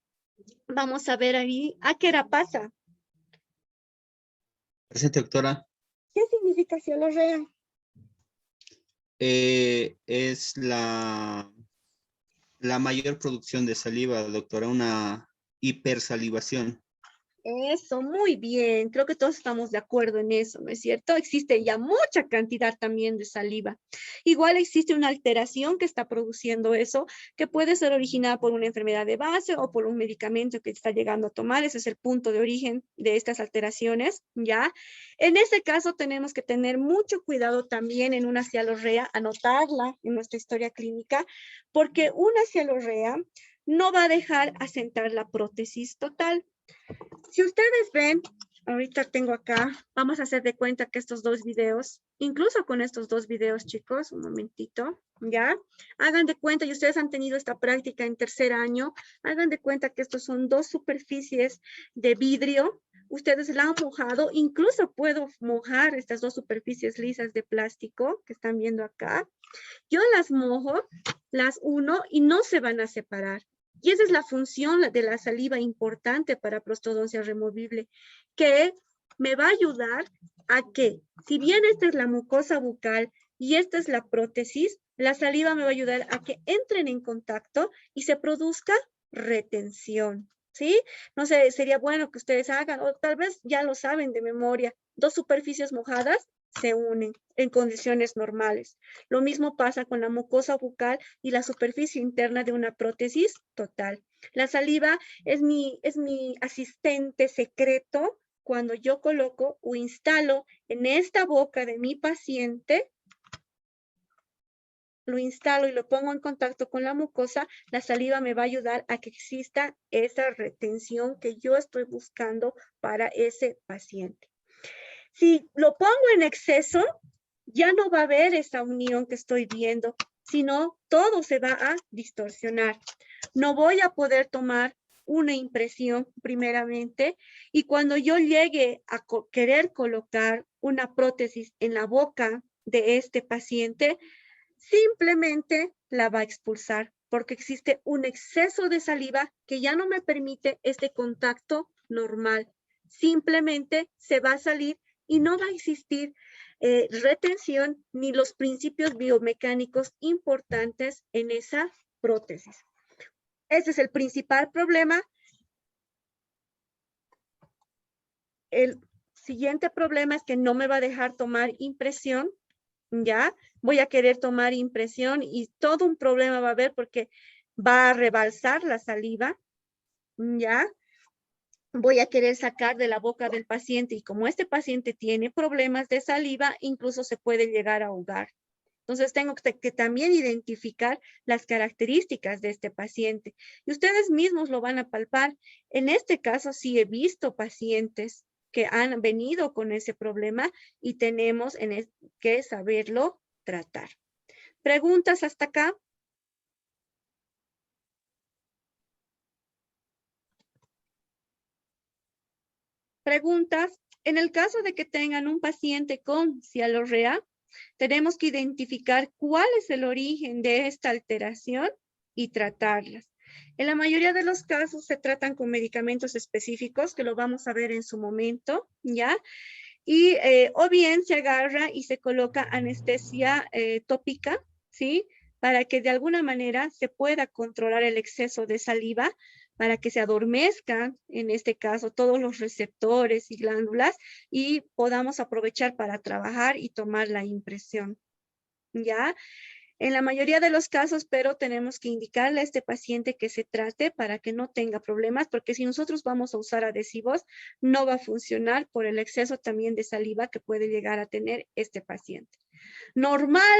Vamos a ver ahí, ¿a qué hora pasa? Presente, doctora. ¿Qué significa cialorrea? Es la mayor producción de saliva, doctora, una hipersalivación. Eso, muy bien. Creo que todos estamos de acuerdo en eso, ¿no es cierto? Existe ya mucha cantidad también de saliva. Igual existe una alteración que está produciendo eso, que puede ser originada por una enfermedad de base o por un medicamento que está llegando a tomar. Ese es el punto de origen de estas alteraciones, ¿ya? En ese caso tenemos que tener mucho cuidado también en una cialorrea, anotarla en nuestra historia clínica, porque una cialorrea no va a dejar asentar la prótesis total. Si ustedes ven, ahorita tengo acá, vamos a hacer de cuenta que estos dos videos, incluso con estos dos videos, chicos, un momentito, ¿ya? Hagan de cuenta, y ustedes han tenido esta práctica en tercer año, hagan de cuenta que estos son dos superficies de vidrio, ustedes la han mojado, incluso puedo mojar estas dos superficies lisas de plástico que están viendo acá. Yo las mojo, las uno y no se van a separar. Y esa es la función de la saliva importante para prostodoncia removible, que me va a ayudar a que, si bien esta es la mucosa bucal y esta es la prótesis, la saliva me va a ayudar a que entren en contacto y se produzca retención, ¿sí? No sé, sería bueno que ustedes hagan, o tal vez ya lo saben de memoria, dos superficies mojadas se unen en condiciones normales. Lo mismo pasa con la mucosa bucal y la superficie interna de una prótesis total. La saliva es mi asistente secreto cuando yo coloco o instalo en esta boca de mi paciente, lo instalo y lo pongo en contacto con la mucosa, la saliva me va a ayudar a que exista esa retención que yo estoy buscando para ese paciente. Si lo pongo en exceso, ya no va a haber esa unión que estoy viendo, sino todo se va a distorsionar. No voy a poder tomar una impresión primeramente y cuando yo llegue a querer colocar una prótesis en la boca de este paciente, simplemente la va a expulsar porque existe un exceso de saliva que ya no me permite este contacto normal. Simplemente se va a salir y no va a existir retención ni los principios biomecánicos importantes en esa prótesis. Ese es el principal problema. El siguiente problema es que no me va a dejar tomar impresión, ¿ya? Voy a querer tomar impresión y todo un problema va a haber porque va a rebalsar la saliva, ¿ya? Voy a querer sacar de la boca del paciente y como este paciente tiene problemas de saliva, incluso se puede llegar a ahogar. Entonces tengo que también identificar las características de este paciente y ustedes mismos lo van a palpar. En este caso sí he visto pacientes que han venido con ese problema y tenemos que saberlo tratar. ¿Preguntas hasta acá? Preguntas. En el caso de que tengan un paciente con cialorrea, tenemos que identificar cuál es el origen de esta alteración y tratarlas. En la mayoría de los casos se tratan con medicamentos específicos, que lo vamos a ver en su momento, ¿ya? Y o bien se agarra y se coloca anestesia tópica, ¿sí? Para que de alguna manera se pueda controlar el exceso de saliva, para que se adormezcan, en este caso, todos los receptores y glándulas y podamos aprovechar para trabajar y tomar la impresión, ¿ya? En la mayoría de los casos, pero tenemos que indicarle a este paciente que se trate para que no tenga problemas, porque si nosotros vamos a usar adhesivos, no va a funcionar por el exceso también de saliva que puede llegar a tener este paciente. Normal,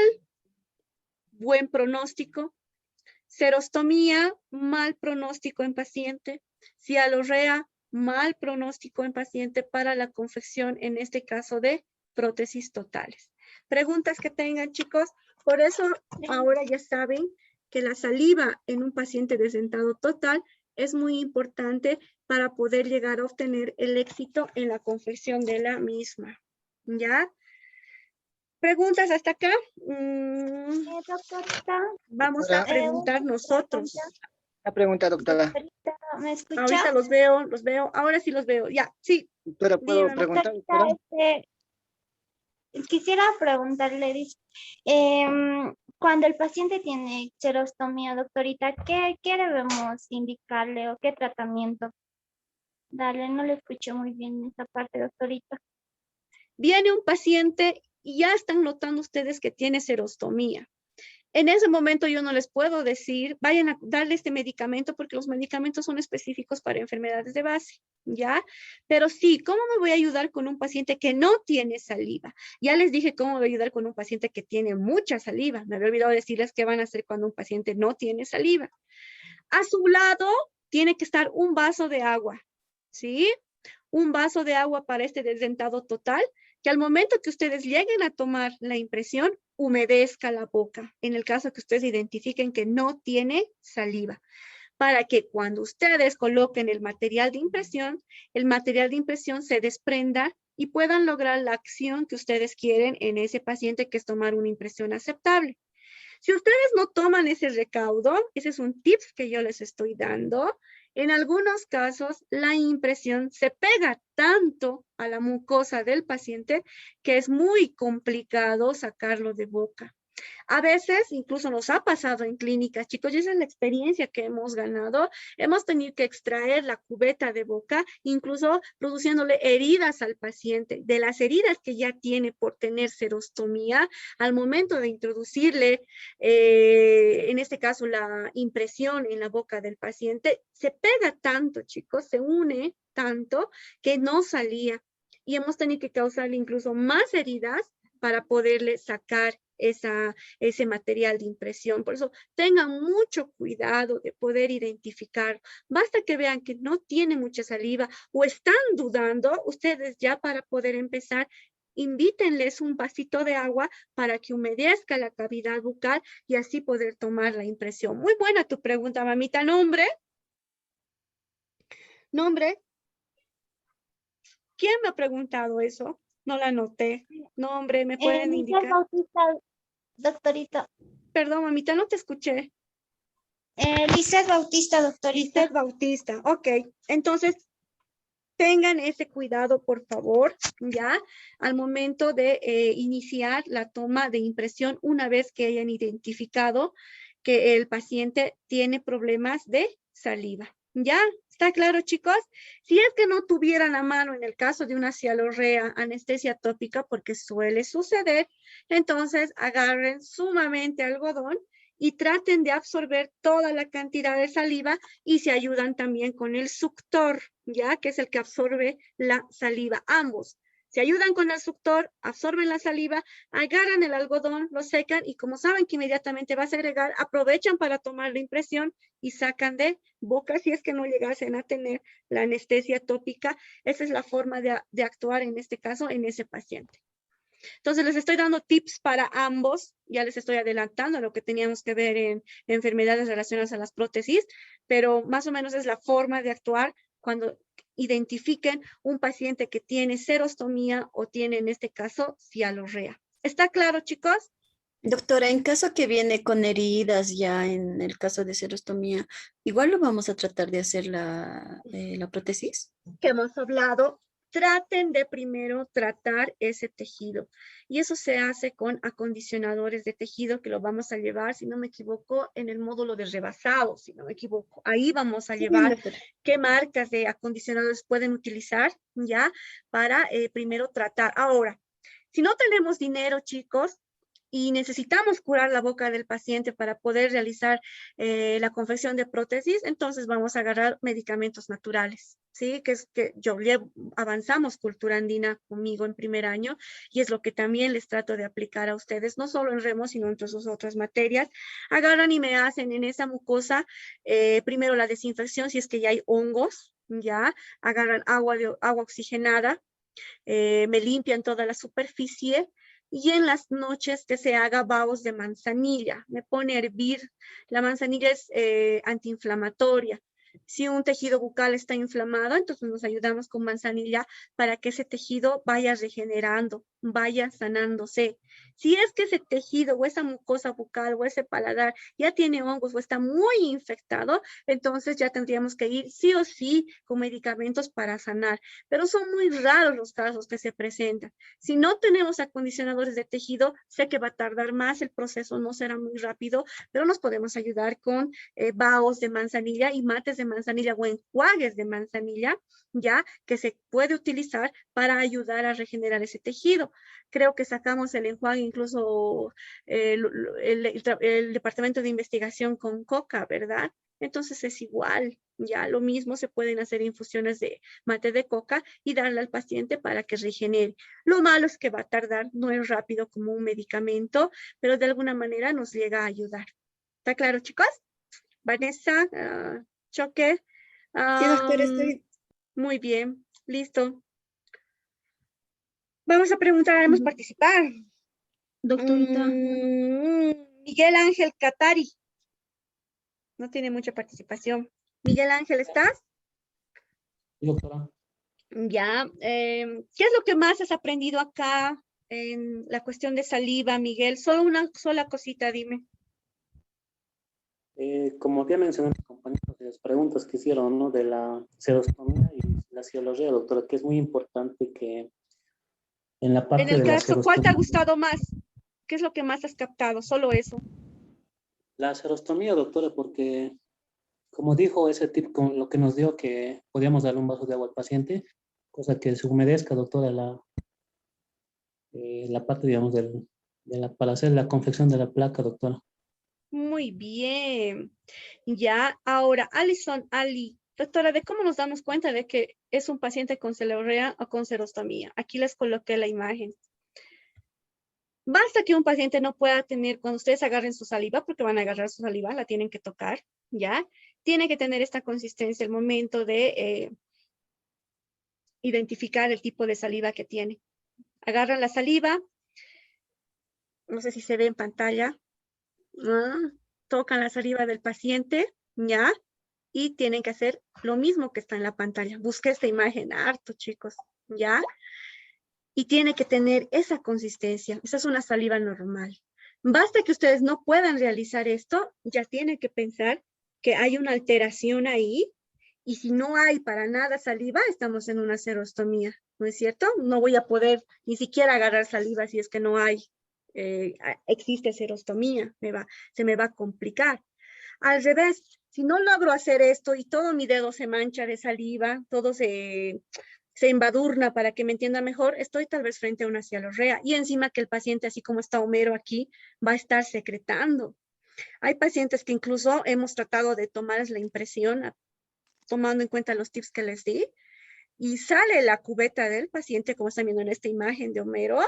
buen pronóstico. Serostomía, mal pronóstico en paciente. Cialorrea, mal pronóstico en paciente para la confección, en este caso de prótesis totales. Preguntas que tengan, chicos. Por eso ahora ya saben que la saliva en un paciente desdentado total es muy importante para poder llegar a obtener el éxito en la confección de la misma. ¿Ya? ¿Preguntas hasta acá? Doctorita, Vamos a preguntar nosotros. Una pregunta, doctora. Doctorita, ¿me escucha? Ahorita los veo, ahora sí los veo. Ya, sí. Doctora, ¿puedo Dígame. preguntar? Doctorita, Doctora? quisiera preguntarle, cuando el paciente tiene xerostomía, doctorita, ¿qué debemos indicarle o qué tratamiento? Dale, no le escuché muy bien esa parte, doctorita. Viene un paciente y ya están notando ustedes que tiene xerostomía. En ese momento yo no les puedo decir, vayan a darle este medicamento porque los medicamentos son específicos para enfermedades de base, ¿ya? Pero sí, ¿cómo me voy a ayudar con un paciente que no tiene saliva? Ya les dije cómo me voy a ayudar con un paciente que tiene mucha saliva. Me había olvidado decirles qué van a hacer cuando un paciente no tiene saliva. A su lado tiene que estar un vaso de agua, ¿sí? Un vaso de agua para este desdentado total, que al momento que ustedes lleguen a tomar la impresión, humedezca la boca, en el caso que ustedes identifiquen que no tiene saliva, para que cuando ustedes coloquen el material de impresión se desprenda y puedan lograr la acción que ustedes quieren en ese paciente, que es tomar una impresión aceptable. Si ustedes no toman ese recaudo, ese es un tip que yo les estoy dando, en algunos casos la impresión se pega tanto a la mucosa del paciente que es muy complicado sacarlo de boca. A veces incluso nos ha pasado en clínicas, chicos, y esa es la experiencia que hemos ganado. Hemos tenido que extraer la cubeta de boca, incluso produciéndole heridas al paciente. De las heridas que ya tiene por tener xerostomía, al momento de introducirle, en este caso, la impresión en la boca del paciente, se pega tanto, chicos, se une tanto que no salía. Y hemos tenido que causarle incluso más heridas para poderle sacar ese material de impresión. Por eso tengan mucho cuidado de poder identificar. Basta que vean que no tiene mucha saliva o están dudando, ustedes ya para poder empezar, invítenles un vasito de agua para que humedezca la cavidad bucal y así poder tomar la impresión. Muy buena tu pregunta, mamita. ¿Nombre? ¿Nombre? ¿Quién me ha preguntado eso? No la anoté. Nombre, ¿me pueden indicar? Bautista, doctorita. Perdón, mamita, no te escuché. Lisset Bautista, doctorita. Lisset Bautista, ok. Entonces, tengan ese cuidado, por favor, ya, al momento de iniciar la toma de impresión una vez que hayan identificado que el paciente tiene problemas de saliva. ¿Ya? ¿Está claro, chicos? Si es que no tuvieran a mano en el caso de una cialorrea anestesia tópica, porque suele suceder, entonces agarren sumamente algodón y traten de absorber toda la cantidad de saliva y se ayudan también con el suctor, ¿ya? Que es el que absorbe la saliva. Ambos se ayudan con el suctor, absorben la saliva, agarran el algodón, lo secan y como saben que inmediatamente va a segregar, aprovechan para tomar la impresión y sacan de boca si es que no llegasen a tener la anestesia tópica. Esa es la forma de actuar en este caso en ese paciente. Entonces les estoy dando tips para ambos, ya les estoy adelantando lo que teníamos que ver en enfermedades relacionadas a las prótesis, pero más o menos es la forma de actuar cuando identifiquen un paciente que tiene serostomía o tiene en este caso cialorrea. ¿Está claro, chicos? Doctora, en caso que viene con heridas ya en el caso de serostomía, igual lo vamos a tratar de hacer la prótesis. Que hemos hablado. Traten de primero tratar ese tejido. Y eso se hace con acondicionadores de tejido que lo vamos a llevar, si no me equivoco, en el módulo de rebasado, si no me equivoco. Ahí vamos a llevar qué marcas de acondicionadores pueden utilizar, ¿ya? Para primero tratar. Ahora, si no tenemos dinero, chicos, y necesitamos curar la boca del paciente para poder realizar la confección de prótesis, entonces vamos a agarrar medicamentos naturales, ¿sí? Que es que avanzamos cultura andina conmigo en primer año y es lo que también les trato de aplicar a ustedes, no solo en remo, sino en sus otras materias. Agarran y me hacen en esa mucosa primero la desinfección si es que ya hay hongos, ya, agarran agua oxigenada, me limpian toda la superficie. Y en las noches que se haga babos de manzanilla. Me pone a hervir. La manzanilla es antiinflamatoria. Si un tejido bucal está inflamado, entonces nos ayudamos con manzanilla para que ese tejido vaya regenerando, vaya sanándose. Si es que ese tejido o esa mucosa bucal o ese paladar ya tiene hongos o está muy infectado, entonces ya tendríamos que ir sí o sí con medicamentos para sanar. Pero son muy raros los casos que se presentan. Si no tenemos acondicionadores de tejido, sé que va a tardar más, el proceso no será muy rápido, pero nos podemos ayudar con baos de manzanilla y mates de manzanilla o enjuagues de manzanilla, ya que se puede utilizar para ayudar a regenerar ese tejido. Creo que sacamos el enjuague incluso el departamento de investigación con coca, ¿verdad? Entonces es igual, ya lo mismo se pueden hacer infusiones de mate de coca y darle al paciente para que regenere. Lo malo es que va a tardar, no es rápido como un medicamento, pero de alguna manera nos llega a ayudar. ¿Está claro, chicos? Vanessa, Choque. Sí, doctora, estoy... Muy bien, listo. Vamos a preguntar, haremos participar. Doctorita. Miguel Ángel Catari. No tiene mucha participación. Miguel Ángel, ¿estás? Sí, doctora. Ya. ¿Qué es lo que más has aprendido acá en la cuestión de saliva, Miguel? Solo una sola cosita, dime. Como había mencionado mis compañeros de las preguntas que hicieron, ¿no? De la serostomía y la cialorrea, doctora, que es muy importante que en la parte En el de la caso, ¿cuál te ha serostomía, gustado más? ¿Qué es lo que más has captado? Solo eso. la serostomía, doctora, porque como dijo ese tip con lo que nos dio que podíamos darle un vaso de agua al paciente, cosa que se humedezca, doctora, la parte, digamos, para hacer la confección de la placa, doctora. Muy bien. Ya, ahora, Ali, doctora, ¿de cómo nos damos cuenta de que es un paciente con celorrea o con serostomía? Aquí les coloqué la imagen. Basta que un paciente no pueda tener, cuando ustedes agarren su saliva, porque van a agarrar su saliva, la tienen que tocar, ¿ya? Tiene que tener esta consistencia al momento de identificar el tipo de saliva que tiene. Agarran la saliva, no sé si se ve en pantalla, tocan la saliva del paciente, ¿ya? Y tienen que hacer lo mismo que está en la pantalla. Busqué esta imagen harto, chicos, ¿ya? Y tiene que tener esa consistencia. Esa es una saliva normal. Basta que ustedes no puedan realizar esto, ya tienen que pensar que hay una alteración ahí, y si no hay para nada saliva, estamos en una serostomía, ¿no es cierto? No voy a poder ni siquiera agarrar saliva si es que no hay, existe serostomía, se me va a complicar. Al revés, si no logro hacer esto y todo mi dedo se mancha de saliva, todo se embadurna, para que me entienda mejor, estoy tal vez frente a una cialorrea, y encima que el paciente, así como está Homero aquí, va a estar secretando. Hay pacientes que incluso hemos tratado de tomarles la impresión, tomando en cuenta los tips que les di, y sale la cubeta del paciente, como están viendo en esta imagen de Homero,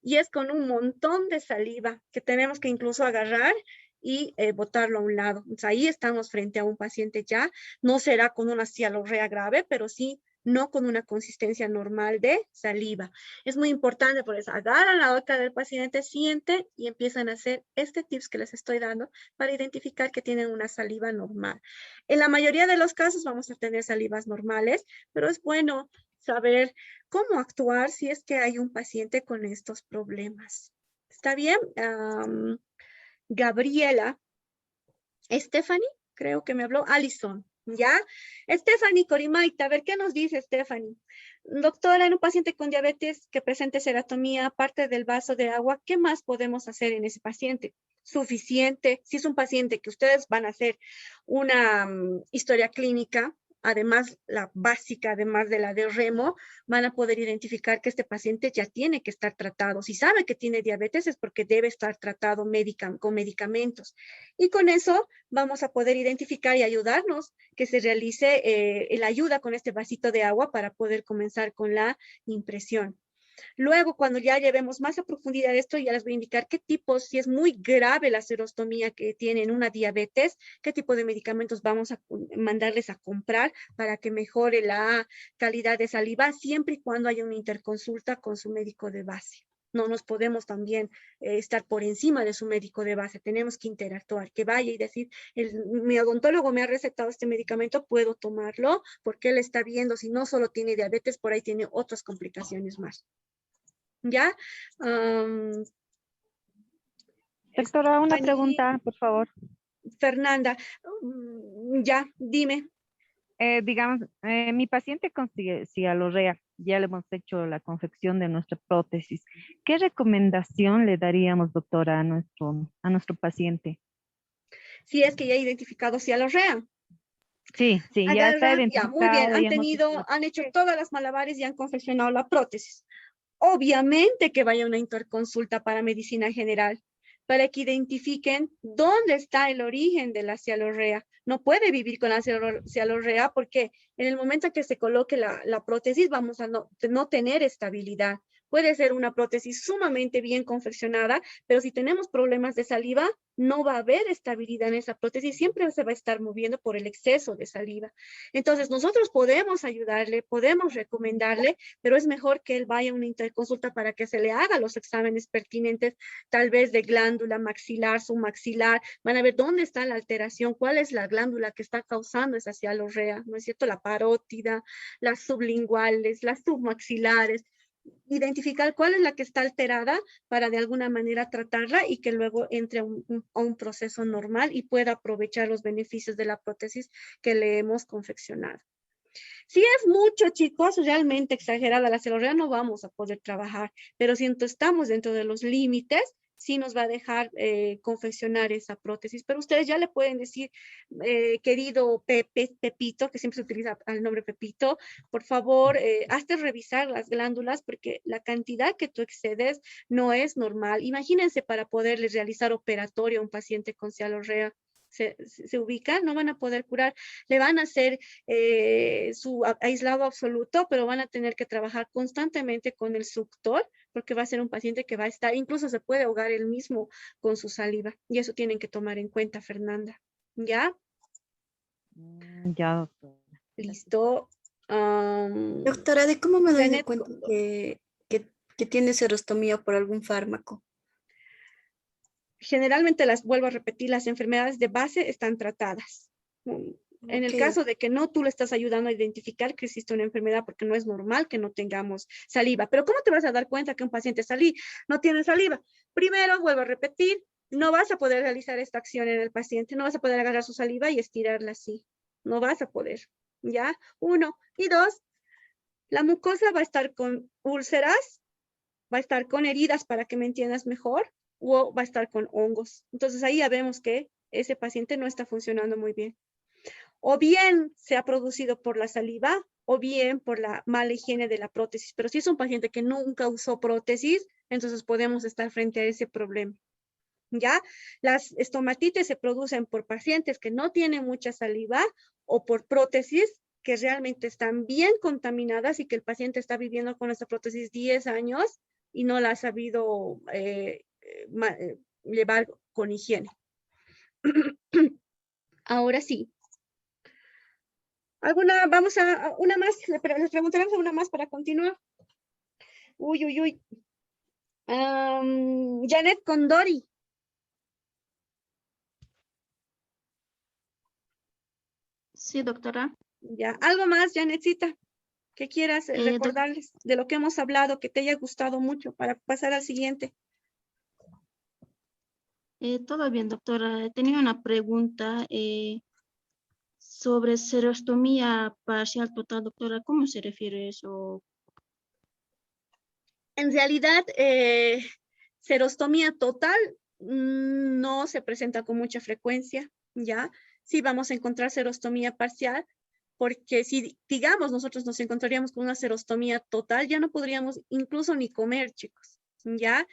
y es con un montón de saliva que tenemos que incluso agarrar y botarlo a un lado. Entonces, ahí estamos frente a un paciente ya, no será con una cialorrea grave, pero sí no con una consistencia normal de saliva. Es muy importante, por eso agarran la boca del paciente, sienten y empiezan a hacer este tips que les estoy dando para identificar que tienen una saliva normal. En la mayoría de los casos vamos a tener salivas normales, pero es bueno saber cómo actuar si es que hay un paciente con estos problemas. ¿Está bien? Gabriela, Stephanie, creo que me habló, Alison, ¿ya? Stephanie Corimaita, a ver, ¿qué nos dice Stephanie? Doctora, en un paciente con diabetes que presente ceratomía, aparte del vaso de agua, ¿qué más podemos hacer en ese paciente? ¿Suficiente? Si es un paciente que ustedes van a hacer una historia clínica, además la básica, además de la de remo, van a poder identificar que este paciente ya tiene que estar tratado. Si sabe que tiene diabetes es porque debe estar tratado con medicamentos. Y con eso vamos a poder identificar y ayudarnos que se realice la ayuda con este vasito de agua para poder comenzar con la impresión. Luego, cuando ya llevemos más a profundidad esto, ya les voy a indicar qué tipos, si es muy grave la serostomía que tienen una diabetes, qué tipo de medicamentos vamos a mandarles a comprar para que mejore la calidad de saliva, siempre y cuando haya una interconsulta con su médico de base. No nos podemos también estar por encima de su médico de base, tenemos que interactuar, que vaya y decir, mi odontólogo me ha recetado este medicamento, puedo tomarlo, porque él está viendo si no solo tiene diabetes, por ahí tiene otras complicaciones más. ¿Ya? Doctora, una pregunta, por favor. Fernanda, ya, dime. Digamos, mi paciente con cialorrea, ya le hemos hecho la confección de nuestra prótesis. ¿Qué recomendación le daríamos, doctora, a nuestro paciente? Si es que ya ha identificado cialorrea. Sí, ya está identificado. Ya, muy bien, han hecho todas las malabares y han confeccionado la prótesis. Obviamente que vaya a una interconsulta para medicina general, para que identifiquen dónde está el origen de la cialorrea. No puede vivir con la cialorrea porque en el momento que se coloque la prótesis vamos a no tener estabilidad. Puede ser una prótesis sumamente bien confeccionada, pero si tenemos problemas de saliva, no va a haber estabilidad en esa prótesis, siempre se va a estar moviendo por el exceso de saliva. Entonces, nosotros podemos ayudarle, podemos recomendarle, pero es mejor que él vaya a una interconsulta para que se le haga los exámenes pertinentes, tal vez de glándula maxilar, submaxilar, van a ver dónde está la alteración, cuál es la glándula que está causando esa cialorrea, ¿no es cierto? La parótida, las sublinguales, las submaxilares, identificar cuál es la que está alterada para de alguna manera tratarla y que luego entre a un proceso normal y pueda aprovechar los beneficios de la prótesis que le hemos confeccionado. Si es mucho, chicos, realmente exagerada la cialorrea, no vamos a poder trabajar, pero si estamos dentro de los límites, sí nos va a dejar confeccionar esa prótesis. Pero ustedes ya le pueden decir, querido Pepito, que siempre se utiliza el nombre Pepito, por favor, hazte revisar las glándulas porque la cantidad que tú excedes no es normal. Imagínense para poderles realizar operatorio a un paciente con cialorrea. Se ubican, no van a poder curar, le van a hacer su aislado absoluto, pero van a tener que trabajar constantemente con el suctor, porque va a ser un paciente que va a estar, incluso se puede ahogar él mismo con su saliva, y eso tienen que tomar en cuenta, Fernanda. ¿Ya? Ya, doctora. Listo. Doctora, ¿de cómo me doy cuenta que tiene serostomía por algún fármaco? Generalmente vuelvo a repetir, las enfermedades de base están tratadas. En el caso de que no, tú le estás ayudando a identificar que existe una enfermedad porque no es normal que no tengamos saliva. Pero ¿cómo te vas a dar cuenta que un paciente no tiene saliva? Primero, vuelvo a repetir, no vas a poder realizar esta acción en el paciente, no vas a poder agarrar su saliva y estirarla así, no vas a poder, ¿ya? 1. Y 2, la mucosa va a estar con úlceras, va a estar con heridas para que me entiendas mejor, o va a estar con hongos. Entonces ahí ya vemos que ese paciente no está funcionando muy bien. O bien se ha producido por la saliva, o bien por la mala higiene de la prótesis. Pero si es un paciente que nunca usó prótesis, entonces podemos estar frente a ese problema. ¿Ya? Las estomatitis se producen por pacientes que no tienen mucha saliva o por prótesis que realmente están bien contaminadas y que el paciente está viviendo con esta prótesis 10 años y no la ha sabido llevar con higiene. Ahora sí. Vamos a una más, les preguntaremos una más para continuar. Uy. Janet Condori. Sí, doctora. Ya, algo más, Janetcita, que quieras recordarles de lo que hemos hablado, que te haya gustado mucho para pasar al siguiente. Todo bien, doctora. Tenía una pregunta sobre serostomía parcial total, doctora. ¿Cómo se refiere eso? En realidad, serostomía total no se presenta con mucha frecuencia, ¿ya? Sí vamos a encontrar serostomía parcial, porque si, digamos, nosotros nos encontraríamos con una serostomía total, ya no podríamos incluso ni comer, chicos, ¿ya?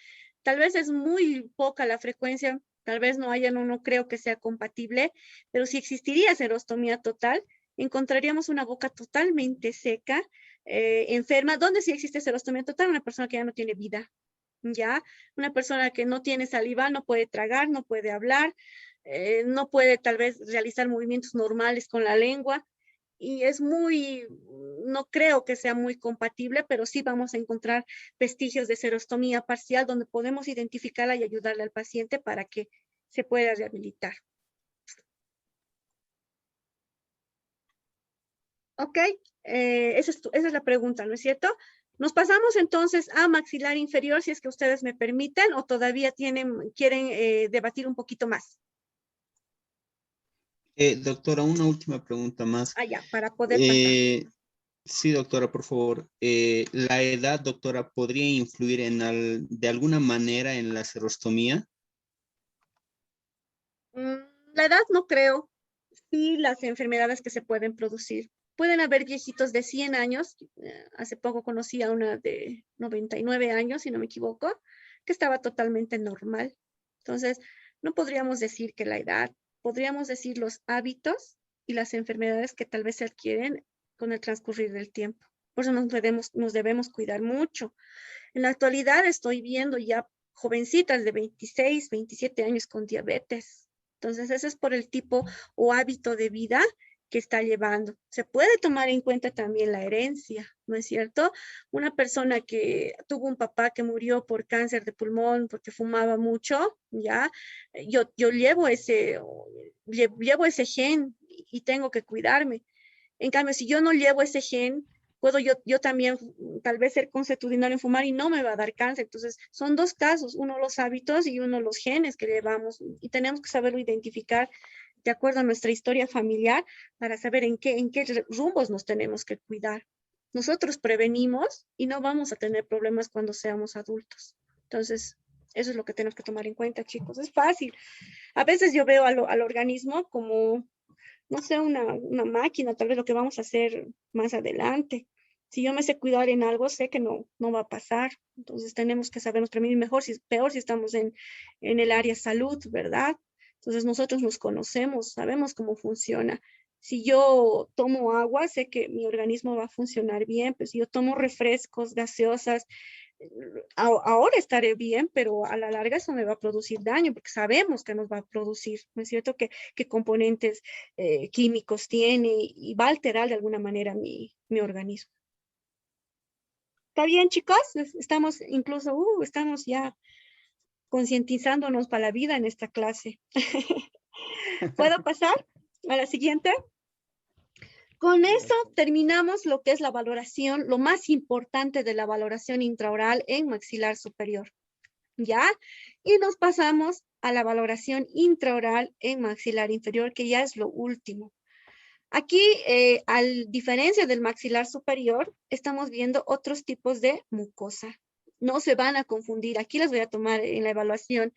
Tal vez es muy poca la frecuencia, tal vez no haya, no creo que sea compatible, pero si existiría serostomía total, encontraríamos una boca totalmente seca, enferma. ¿Dónde sí existe serostomía total? Una persona que ya no tiene vida, ¿ya? Una persona que no tiene saliva, no puede tragar, no puede hablar, no puede tal vez realizar movimientos normales con la lengua, y es no creo que sea muy compatible, pero sí vamos a encontrar vestigios de serostomía parcial donde podemos identificarla y ayudarle al paciente para que se pueda rehabilitar. Ok, esa es la pregunta, ¿no es cierto? Nos pasamos entonces a maxilar inferior, si es que ustedes me permiten, o todavía quieren debatir un poquito más. Doctora, una última pregunta más. Ya, para poder pasar. Sí, doctora, por favor. ¿La edad, doctora, podría influir de alguna manera en la serostomía? La edad no creo. Sí, las enfermedades que se pueden producir. Pueden haber viejitos de 100 años. Hace poco conocí a una de 99 años, si no me equivoco, que estaba totalmente normal. Entonces, no podríamos decir que la edad, podríamos decir los hábitos y las enfermedades que tal vez se adquieren con el transcurrir del tiempo. Por eso nos debemos cuidar mucho. En la actualidad estoy viendo ya jovencitas de 26, 27 años con diabetes. Entonces, eso es por el tipo o hábito de vida que está llevando. Se puede tomar en cuenta también la herencia, ¿no es cierto? Una persona que tuvo un papá que murió por cáncer de pulmón porque fumaba mucho, ¿ya? Yo llevo ese gen y tengo que cuidarme. En cambio, si yo no llevo ese gen, puedo yo también tal vez ser consuetudinario en fumar y no me va a dar cáncer. Entonces, son dos casos, uno los hábitos y uno los genes que llevamos, y tenemos que saberlo identificar de acuerdo a nuestra historia familiar para saber en qué rumbos nos tenemos que cuidar. Nosotros prevenimos y no vamos a tener problemas cuando seamos adultos. Entonces, eso es lo que tenemos que tomar en cuenta, chicos. Es fácil. A veces yo veo al organismo como, no sé, una máquina, tal vez lo que vamos a hacer más adelante. Si yo me sé cuidar en algo, sé que no va a pasar. Entonces tenemos que sabernos prevenir peor si estamos en el área salud, ¿verdad? Entonces nosotros nos conocemos, sabemos cómo funciona. Si yo tomo agua, sé que mi organismo va a funcionar bien, pero si yo tomo refrescos, gaseosas, ahora estaré bien, pero a la larga eso me va a producir daño, porque sabemos que nos va a producir, ¿no es cierto? ¿Qué componentes químicos tiene y va a alterar de alguna manera mi organismo. ¿Está bien, chicos? Estamos ya concientizándonos para la vida en esta clase. ¿Puedo pasar a la siguiente? Con eso terminamos lo que es la valoración, lo más importante de la valoración intraoral en maxilar superior. ¿ya? Y nos pasamos a la valoración intraoral en maxilar inferior, que ya es lo último. Aquí, a diferencia del maxilar superior, estamos viendo otros tipos de mucosa. No se van a confundir. Aquí las voy a tomar en la evaluación.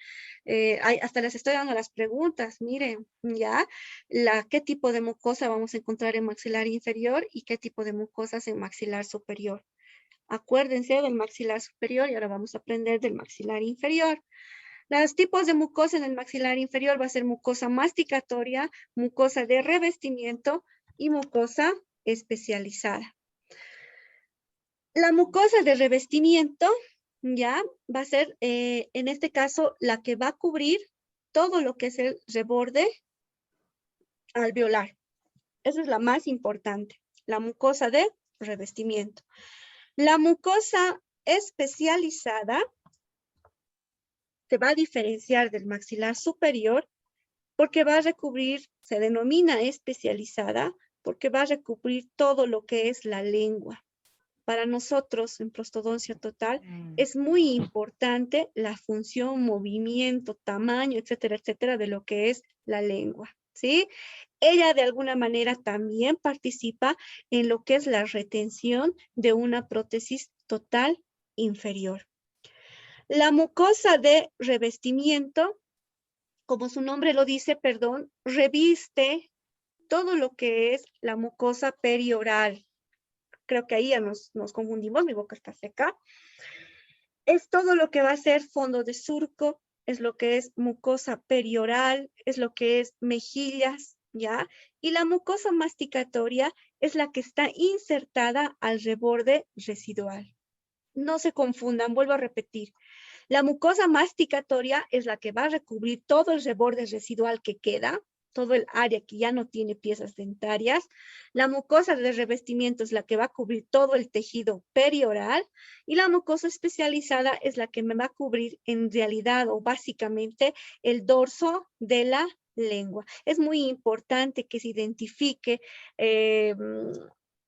Hasta les estoy dando las preguntas. Miren, ¿ya? ¿Qué tipo de mucosa vamos a encontrar en maxilar inferior y qué tipo de mucosas en maxilar superior? Acuérdense del maxilar superior y ahora vamos a aprender del maxilar inferior. Los tipos de mucosa en el maxilar inferior va a ser mucosa masticatoria, mucosa de revestimiento y mucosa especializada. La mucosa de revestimiento ya va a ser, en este caso, la que va a cubrir todo lo que es el reborde alveolar. Esa es la más importante, la mucosa de revestimiento. La mucosa especializada se va a diferenciar del maxilar superior porque va a recubrir, se denomina especializada, porque va a recubrir todo lo que es la lengua. Para nosotros en prostodoncia total es muy importante la función, movimiento, tamaño, etcétera, etcétera, de lo que es la lengua, ¿sí? Ella de alguna manera también participa en lo que es la retención de una prótesis total inferior. La mucosa de revestimiento, como su nombre lo dice, perdón, reviste todo lo que es la mucosa perioral. Creo que ahí ya nos confundimos, mi boca está seca. Es todo lo que va a ser fondo de surco, es lo que es mucosa perioral, es lo que es mejillas, ¿ya? Y la mucosa masticatoria es la que está insertada al reborde residual. No se confundan, vuelvo a repetir. La mucosa masticatoria es la que va a recubrir todo el reborde residual que queda, todo el área que ya no tiene piezas dentarias. La mucosa de revestimiento es la que va a cubrir todo el tejido perioral y la mucosa especializada es la que me va a cubrir en realidad o básicamente el dorso de la lengua. Es muy importante que se identifique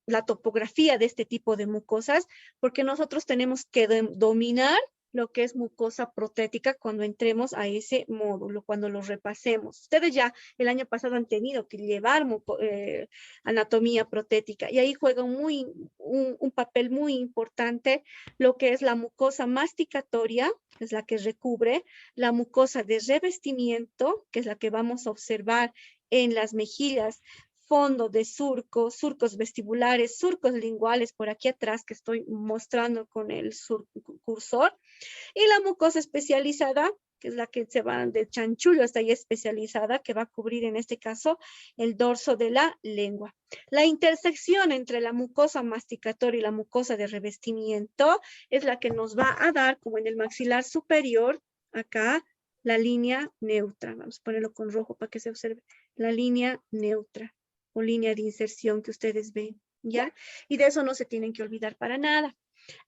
la topografía de este tipo de mucosas porque nosotros tenemos que dominar lo que es mucosa protética cuando entremos a ese módulo, cuando lo repasemos. Ustedes ya el año pasado han tenido que llevar anatomía protética y ahí juega un papel muy importante lo que es la mucosa masticatoria, que es la que recubre, la mucosa de revestimiento, que es la que vamos a observar en las mejillas, fondo de surco, surcos vestibulares, surcos linguales por aquí atrás que estoy mostrando con el cursor, y la mucosa especializada, que es la que se va de chanchullo hasta ahí especializada, que va a cubrir en este caso el dorso de la lengua. La intersección entre la mucosa masticatoria y la mucosa de revestimiento es la que nos va a dar, como en el maxilar superior, acá, la línea neutra. Vamos a ponerlo con rojo para que se observe. La línea neutra o línea de inserción que ustedes ven, ¿ya? Y de eso no se tienen que olvidar para nada.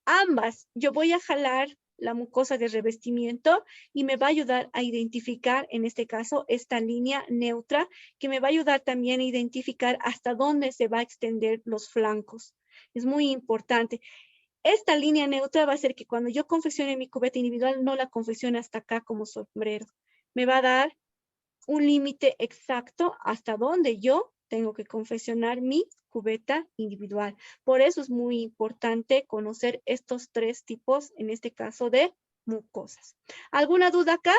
Ambas, yo voy a jalar la mucosa de revestimiento y me va a ayudar a identificar, en este caso, esta línea neutra, que me va a ayudar también a identificar hasta dónde se va a extender los flancos. Es muy importante. Esta línea neutra va a hacer que cuando yo confeccione mi cubeta individual, no la confeccione hasta acá como sombrero. Me va a dar un límite exacto hasta donde yo tengo que confeccionar mi cubeta individual. Por eso es muy importante conocer estos tres tipos, en este caso de mucosas. ¿Alguna duda acá?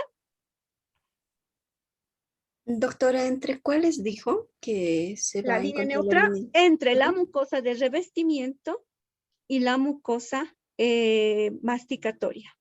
Doctora, ¿entre cuáles dijo que se va La a línea encontrar neutra entre la mucosa de revestimiento y la mucosa masticatoria.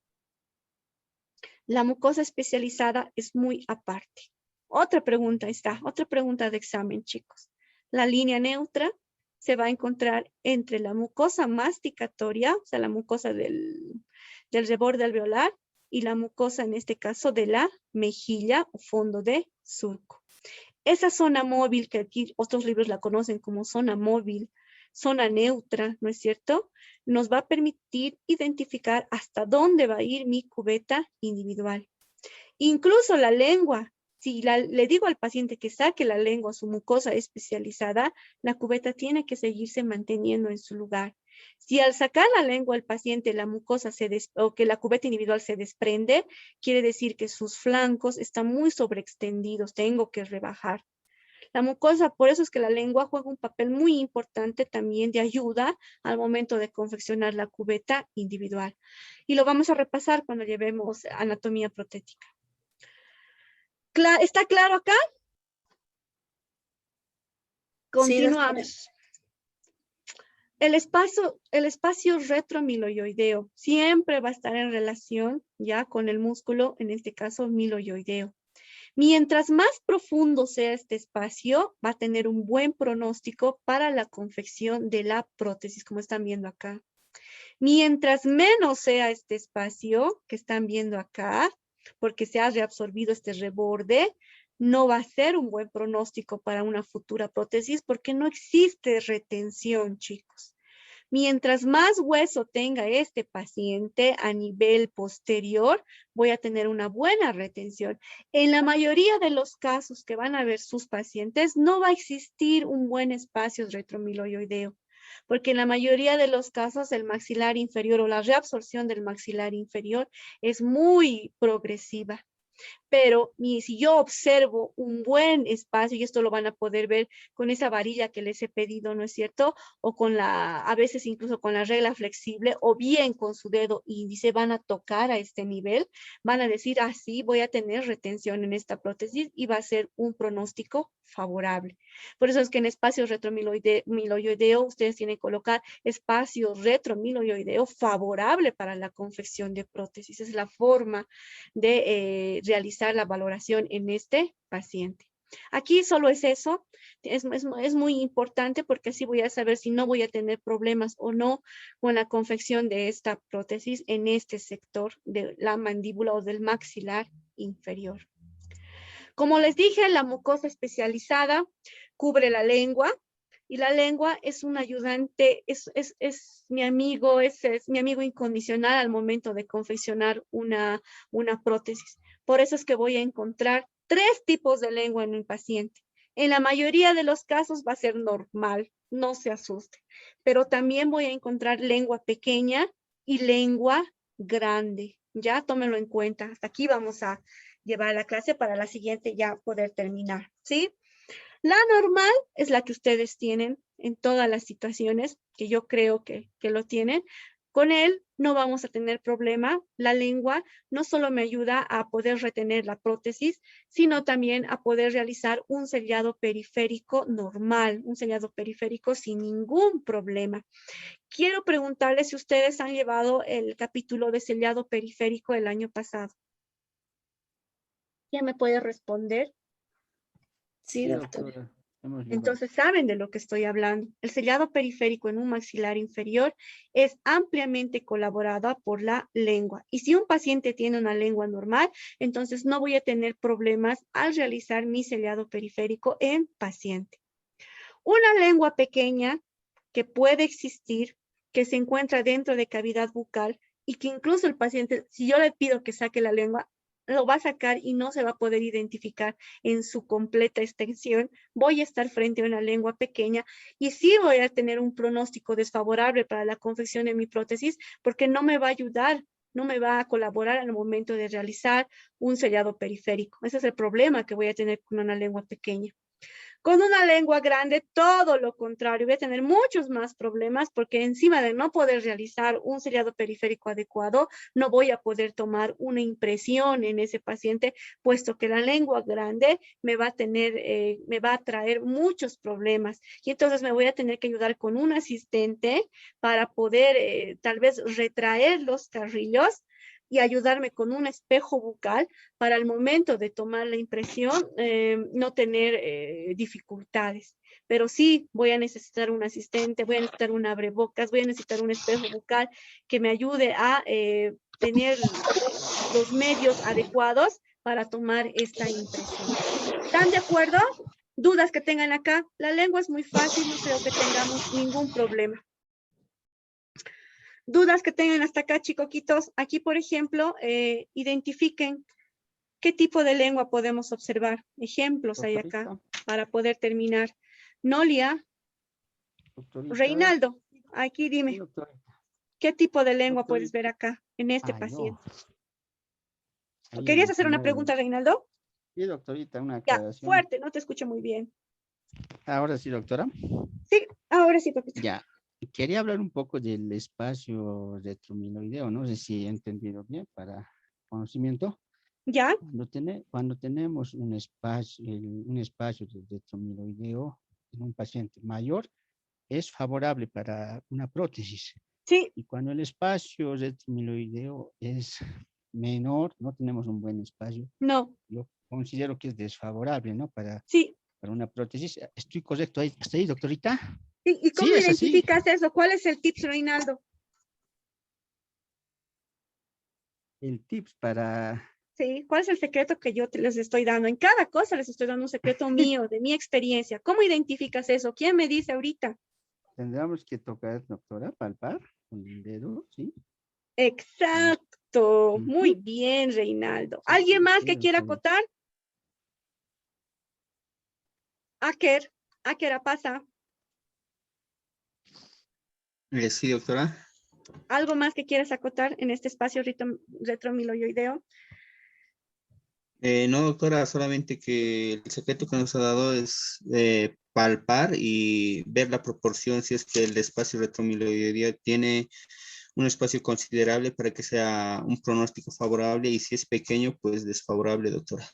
La mucosa especializada es muy aparte. Otra pregunta está, otra pregunta de examen, chicos. La línea neutra se va a encontrar entre la mucosa masticatoria, o sea, la mucosa del reborde alveolar, y la mucosa, en este caso, de la mejilla o fondo de surco. Esa zona móvil, que aquí otros libros la conocen como zona móvil, zona neutra, ¿no es cierto? Nos va a permitir identificar hasta dónde va a ir mi cubeta individual. Incluso la lengua. Si le digo al paciente que saque la lengua, su mucosa especializada, la cubeta tiene que seguirse manteniendo en su lugar. Si al sacar la lengua al paciente la mucosa o que la cubeta individual se desprende, quiere decir que sus flancos están muy sobreextendidos, tengo que rebajar. La mucosa, por eso es que la lengua juega un papel muy importante también de ayuda al momento de confeccionar la cubeta individual. Y lo vamos a repasar cuando llevemos anatomía protética. ¿Está claro acá? Continuamos. El espacio retromiloioideo siempre va a estar en relación ya con el músculo, en este caso miloioideo. Mientras más profundo sea este espacio, va a tener un buen pronóstico para la confección de la prótesis, como están viendo acá. Mientras menos sea este espacio que están viendo acá, porque se ha reabsorbido este reborde, no va a ser un buen pronóstico para una futura prótesis porque no existe retención, chicos. Mientras más hueso tenga este paciente a nivel posterior, voy a tener una buena retención. En la mayoría de los casos que van a ver sus pacientes, no va a existir un buen espacio retromiloioideo, porque en la mayoría de los casos el maxilar inferior o la reabsorción del maxilar inferior es muy progresiva. Pero si yo observo un buen espacio, y esto lo van a poder ver con esa varilla que les he pedido, ¿no es cierto? O con a veces incluso con la regla flexible, o bien con su dedo índice, van a tocar a este nivel, van a decir, sí, voy a tener retención en esta prótesis y va a ser un pronóstico favorable. Por eso es que en espacio retromiloioideo, ustedes tienen que colocar espacio retromiloioideo favorable para la confección de prótesis. Es la forma de realizar la valoración en este paciente. Aquí solo es eso, es muy importante porque así voy a saber si no voy a tener problemas o no con la confección de esta prótesis en este sector de la mandíbula o del maxilar inferior. Como les dije, la mucosa especializada cubre la lengua y la lengua es un ayudante, es mi amigo, es mi amigo incondicional al momento de confeccionar una prótesis. Por eso es que voy a encontrar 3 tipos de lengua en un paciente. En la mayoría de los casos va a ser normal, no se asuste. Pero también voy a encontrar lengua pequeña y lengua grande. Ya tómenlo en cuenta. Hasta aquí vamos a llevar la clase para la siguiente ya poder terminar, ¿sí? La normal es la que ustedes tienen en todas las situaciones, que yo creo que lo tienen. Con él no vamos a tener problema. La lengua no solo me ayuda a poder retener la prótesis, sino también a poder realizar un sellado periférico normal, un sellado periférico sin ningún problema. Quiero preguntarles si ustedes han llevado el capítulo de sellado periférico el año pasado. ¿Quién me puede responder? Sí, doctora. Entonces saben de lo que estoy hablando. El sellado periférico en un maxilar inferior es ampliamente colaborada por la lengua. Y si un paciente tiene una lengua normal, entonces no voy a tener problemas al realizar mi sellado periférico en paciente. Una lengua pequeña que puede existir, que se encuentra dentro de cavidad bucal y que incluso el paciente, si yo le pido que saque la lengua, lo va a sacar y no se va a poder identificar en su completa extensión. Voy a estar frente a una lengua pequeña y sí voy a tener un pronóstico desfavorable para la confección de mi prótesis porque no me va a ayudar, no me va a colaborar al momento de realizar un sellado periférico. Ese es el problema que voy a tener con una lengua pequeña. Con una lengua grande, todo lo contrario, voy a tener muchos más problemas porque encima de no poder realizar un sellado periférico adecuado, no voy a poder tomar una impresión en ese paciente, puesto que la lengua grande me va a traer muchos problemas. Y entonces me voy a tener que ayudar con un asistente para poder tal vez retraer los carrillos y ayudarme con un espejo bucal para el momento de tomar la impresión no tener dificultades. Pero sí voy a necesitar un asistente, voy a necesitar un abrebocas, voy a necesitar un espejo bucal que me ayude a tener los medios adecuados para tomar esta impresión. ¿Están de acuerdo? ¿Dudas que tengan acá? La lengua es muy fácil, no creo que tengamos ningún problema. Dudas que tengan hasta acá, chicoquitos. Aquí, por ejemplo, identifiquen qué tipo de lengua podemos observar. Ejemplos hay acá para poder terminar. Nolia, Doctorita. Reinaldo. Aquí dime, Sí, doctora. ¿qué tipo de lengua puedes Doctorita. ver acá en este Ah, paciente? Ahí ¿Querías el hacer una tumor. pregunta, Reinaldo? Sí, doctorita, una Ya, aclaración. fuerte, no te escucho muy bien. Ahora sí, doctora. Sí, ahora sí, papito. Ya. Quería hablar un poco del espacio retromiloideo. No sé si he entendido bien para conocimiento. ¿Ya? Cuando tenemos un espacio de retromiloideo en un paciente mayor, es favorable para una prótesis. Sí. Y cuando el espacio retromiloideo es menor, no tenemos un buen espacio. No. Yo considero que es desfavorable, ¿no? Para una prótesis. ¿Estoy correcto ahí? ¿Hasta ahí, doctorita? ¿Y Sí, cómo es así. identificas eso? ¿Cuál es el tips, Reinaldo? El tips para... Sí, ¿cuál es el secreto que yo les estoy dando? En cada cosa les estoy dando un secreto mío, de mi experiencia. ¿Cómo identificas eso? ¿Quién me dice ahorita? Tendríamos que tocar, doctora, palpar con el dedo, ¿sí? Exacto. Muy bien, Reinaldo. ¿Alguien más que quiera acotar? Aker, pasa. Sí, doctora. ¿Algo más que quieras acotar en este espacio retromiloideo? No, doctora, solamente que el secreto que nos ha dado es palpar y ver la proporción, si es que el espacio retromiloideo tiene un espacio considerable para que sea un pronóstico favorable, y si es pequeño, pues desfavorable, doctora.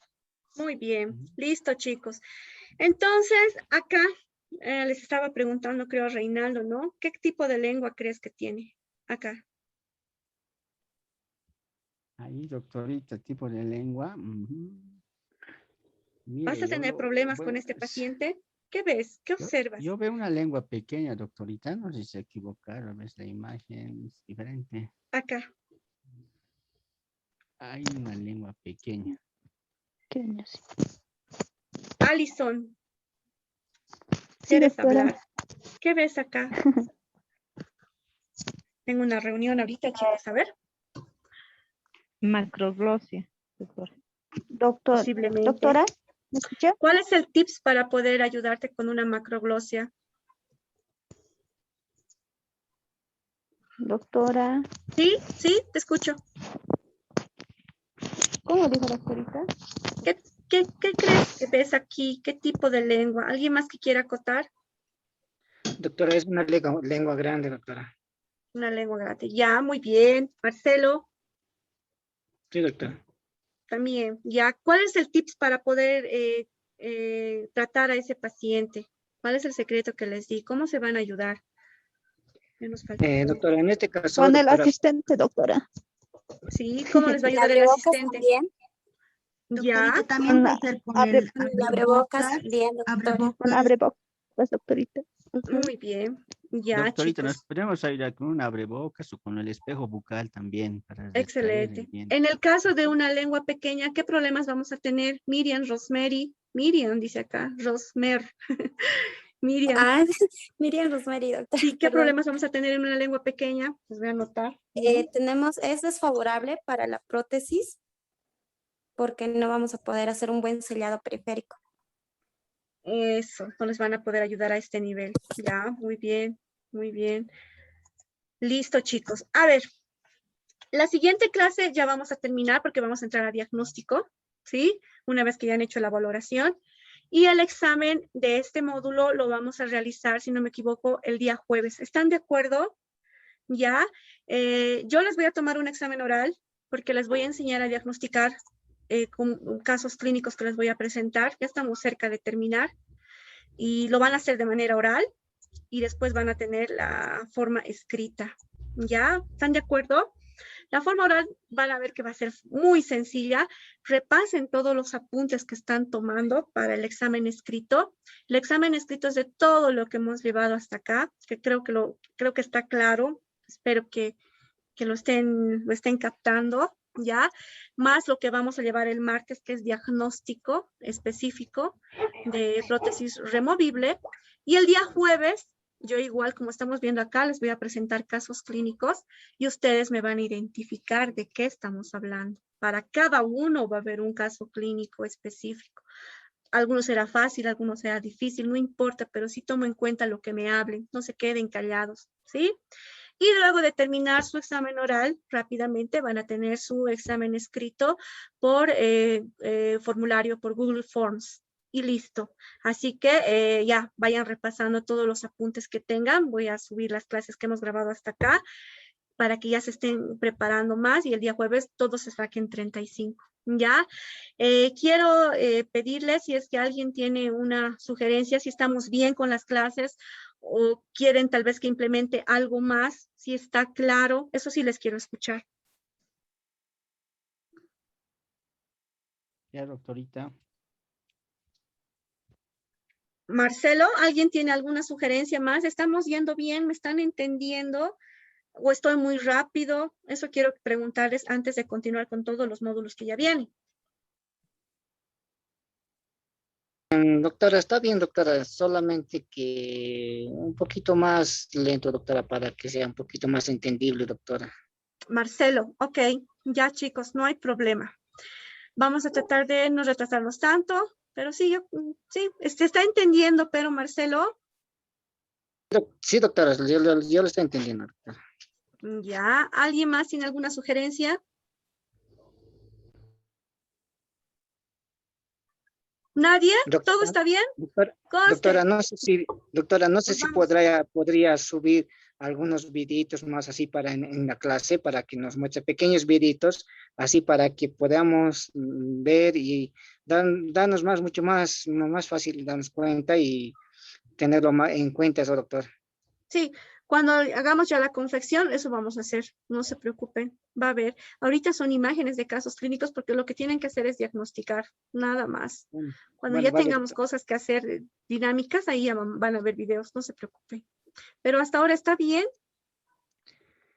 Muy bien, listo, chicos. Entonces, acá les estaba preguntando, creo, a Reinaldo, ¿no? ¿Qué tipo de lengua crees que tiene acá? Ahí, doctorita, tipo de lengua. ¿Vas a tener problemas con este paciente? ¿Qué ves? ¿Qué observas? Yo veo una lengua pequeña, doctorita. No sé si se equivocaron, ves la imagen es diferente. Acá. Hay una lengua pequeña. Alison. Sí, ¿Quieres doctora. hablar? ¿Qué ves acá? Tengo una reunión ahorita, chicos, a ver. Macroglosia, doctor. Posiblemente. Doctora, ¿me escucha? ¿Cuál es el tips para poder ayudarte con una macroglosia? Doctora. Sí, te escucho. ¿Cómo dijo, doctorita? ¿Qué crees que ves aquí? ¿Qué tipo de lengua? ¿Alguien más que quiera acotar? Doctora, es una lengua grande, doctora. Una lengua grande. Ya, muy bien. Marcelo, Sí, doctora. también. Ya, ¿cuál es el tips para poder tratar a ese paciente? ¿Cuál es el secreto que les di? ¿Cómo se van a ayudar? Ya nos falta. Doctora, en este caso, Con el doctora, asistente, doctora. Sí, ¿cómo les va a ayudar el asistente? También. Ya. Doctorita, también puede ser con el abrebocas, bien, doctora. Con abrebocas, doctorita. Muy bien. Ya, Doctorita, chicos. nos podemos ayudar con un abrebocas o con el espejo bucal también. Para Excelente. En el caso de una lengua pequeña, ¿qué problemas vamos a tener? Miriam, Rosemary. Miriam dice acá, Rosmer. Miriam. Ah, Miriam Rosemary, doctora. Sí, ¿qué Perdón. problemas vamos a tener en una lengua pequeña? Les voy a anotar. Es desfavorable para la prótesis porque no vamos a poder hacer un buen sellado periférico. Eso, no les van a poder ayudar a este nivel. Ya, muy bien, muy bien. Listo, chicos. A ver, la siguiente clase ya vamos a terminar porque vamos a entrar a diagnóstico, ¿sí? Una vez que ya han hecho la valoración. Y el examen de este módulo lo vamos a realizar, si no me equivoco, el día jueves. ¿Están de acuerdo? Ya. Yo les voy a tomar un examen oral porque les voy a enseñar a diagnosticar con casos clínicos que les voy a presentar. Ya estamos cerca de terminar y lo van a hacer de manera oral y después van a tener la forma escrita. ¿Ya? ¿Están de acuerdo? La forma oral van a ver que va a ser muy sencilla. Repasen todos los apuntes que están tomando para el examen escrito. El examen escrito es de todo lo que hemos llevado hasta acá, que creo que está claro. Espero que lo estén captando, ¿ya? Más lo que vamos a llevar el martes, que es diagnóstico específico de prótesis removible. Y el día jueves, yo igual, como estamos viendo acá, les voy a presentar casos clínicos y ustedes me van a identificar de qué estamos hablando. Para cada uno va a haber un caso clínico específico. algunos será fácil, algunos será difícil, no importa, pero sí tomo en cuenta lo que me hablen, no se queden callados, ¿sí? Y luego de terminar su examen oral, rápidamente van a tener su examen escrito por formulario, por Google Forms. Y listo. Así que ya vayan repasando todos los apuntes que tengan. Voy a subir las clases que hemos grabado hasta acá para que ya se estén preparando más y el día jueves todos se saquen 35. ¿Ya? Quiero pedirles si es que alguien tiene una sugerencia, si estamos bien con las clases o quieren tal vez que implemente algo más, si está claro, eso sí les quiero escuchar. Ya, doctorita. Marcelo, ¿alguien tiene alguna sugerencia más? ¿Estamos yendo bien? ¿Me están entendiendo? ¿O estoy muy rápido? Eso quiero preguntarles antes de continuar con todos los módulos que ya vienen. Doctora, está bien, doctora, solamente que un poquito más lento, doctora, para que sea un poquito más entendible, doctora. Marcelo, ok, ya chicos, no hay problema. Vamos a tratar de no retrasarnos tanto, pero sí, sí, se está entendiendo, pero Marcelo. Sí, doctora, yo lo estoy entendiendo, doctora. Ya, ¿alguien más tiene alguna sugerencia? ¿Nadie? ¿Todo está bien? Doctora, no sé si podría subir algunos videitos más así para en la clase, para que nos muestre pequeños videitos, así para que podamos ver y darnos mucho más fácil darnos cuenta y tenerlo en cuenta eso, doctor. Sí, cuando hagamos ya la confección, eso vamos a hacer, no se preocupen, va a haber. Ahorita son imágenes de casos clínicos porque lo que tienen que hacer es diagnosticar, nada más. Cuando ya tengamos cosas que hacer dinámicas, ahí ya van a ver videos, no se preocupen. Pero hasta ahora está bien.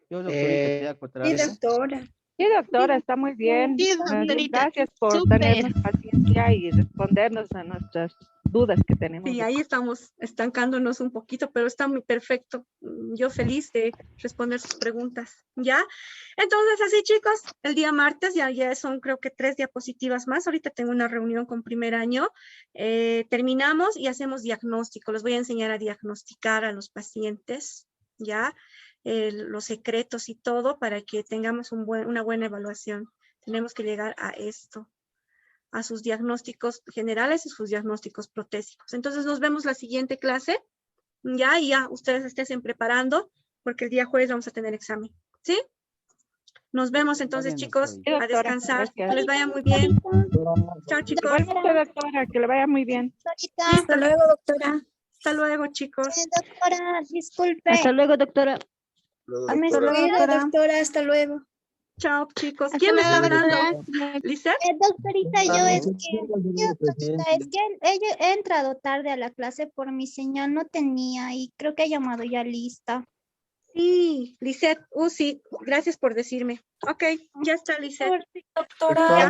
Yo, doctorita, Sí, doctora. Sí, doctora, está muy bien. Sí, doctorita. Gracias por Súper. tenernos paciencia y respondernos a nuestras dudas que tenemos. Sí, ahí estamos estancándonos un poquito, pero está muy perfecto. Yo feliz de responder sus preguntas, ¿ya? Entonces, así chicos, el día martes ya son creo que 3 diapositivas más. Ahorita tengo una reunión con primer año. Terminamos y hacemos diagnóstico. Les voy a enseñar a diagnosticar a los pacientes, ¿ya? Los secretos y todo para que tengamos una buena evaluación. Tenemos que llegar a esto, a sus diagnósticos generales y sus diagnósticos protésicos. Entonces nos vemos la siguiente clase, ya, y ya ustedes estén preparando, porque el día jueves vamos a tener examen, ¿sí? Nos vemos entonces, chicos, a descansar, que les vaya muy bien. Chao, chicos. Igualmente, doctora, que le vaya muy bien. Hasta luego, doctora. Hasta luego, chicos. Doctora, disculpe. Hasta luego, doctora. Hasta luego, doctora. Hasta luego. Chao, chicos. Hasta ¿Quién me está luego, hablando? ¿Lisa? Doctorita, es que he entrado tarde a la clase por mi señal, no tenía y creo que ha llamado ya lista. Sí, Lisette. Sí, gracias por decirme. Ok, ya está, Lisette. Doctora,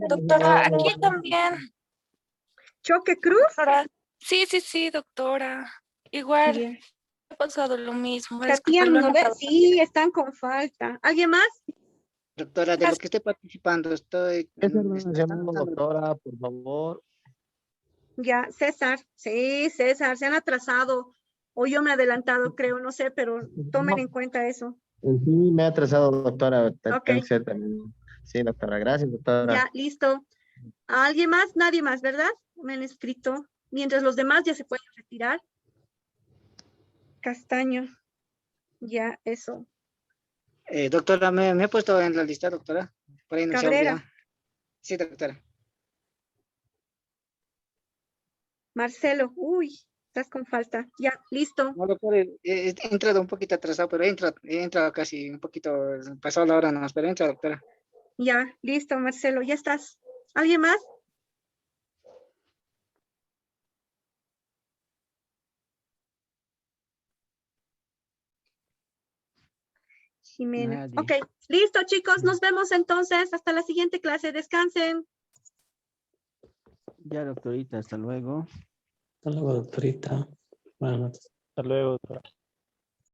doctora, aquí también. ¿Choque Cruz? Sí, doctora. Igual, Bien. ha pasado lo mismo. Tatiana, ¿no ves? Sí, están con falta. ¿Alguien más? Doctora, de lo que estoy participando, estoy... doctora, por favor. Ya, César. Sí, César, se han atrasado. O yo me he adelantado, creo, no sé, pero tomen en cuenta eso. Sí, me ha atrasado, doctora. Ok. Tengo que ser también. Sí, doctora, gracias, doctora. Ya, listo. ¿Alguien más? Nadie más, ¿verdad? Me han escrito. Mientras los demás ya se pueden retirar. Castaño. Ya, eso. Doctora, me he puesto en la lista, doctora. Por ahí no se Cabrera. olvida. Sí, doctora. Marcelo. Uy, estás con falta. Ya, listo. No, doctora, he entrado un poquito atrasado, pero he entrado casi un poquito, pasado la hora nomás, pero entra, doctora. Ya, listo, Marcelo, ya estás. ¿Alguien más? Jimena. Nadie. Ok, listo, chicos, nos vemos entonces. Hasta la siguiente clase. Descansen. Ya, doctorita, hasta luego. Hasta luego, doctorita. Buenas noches. Hasta luego, doctora.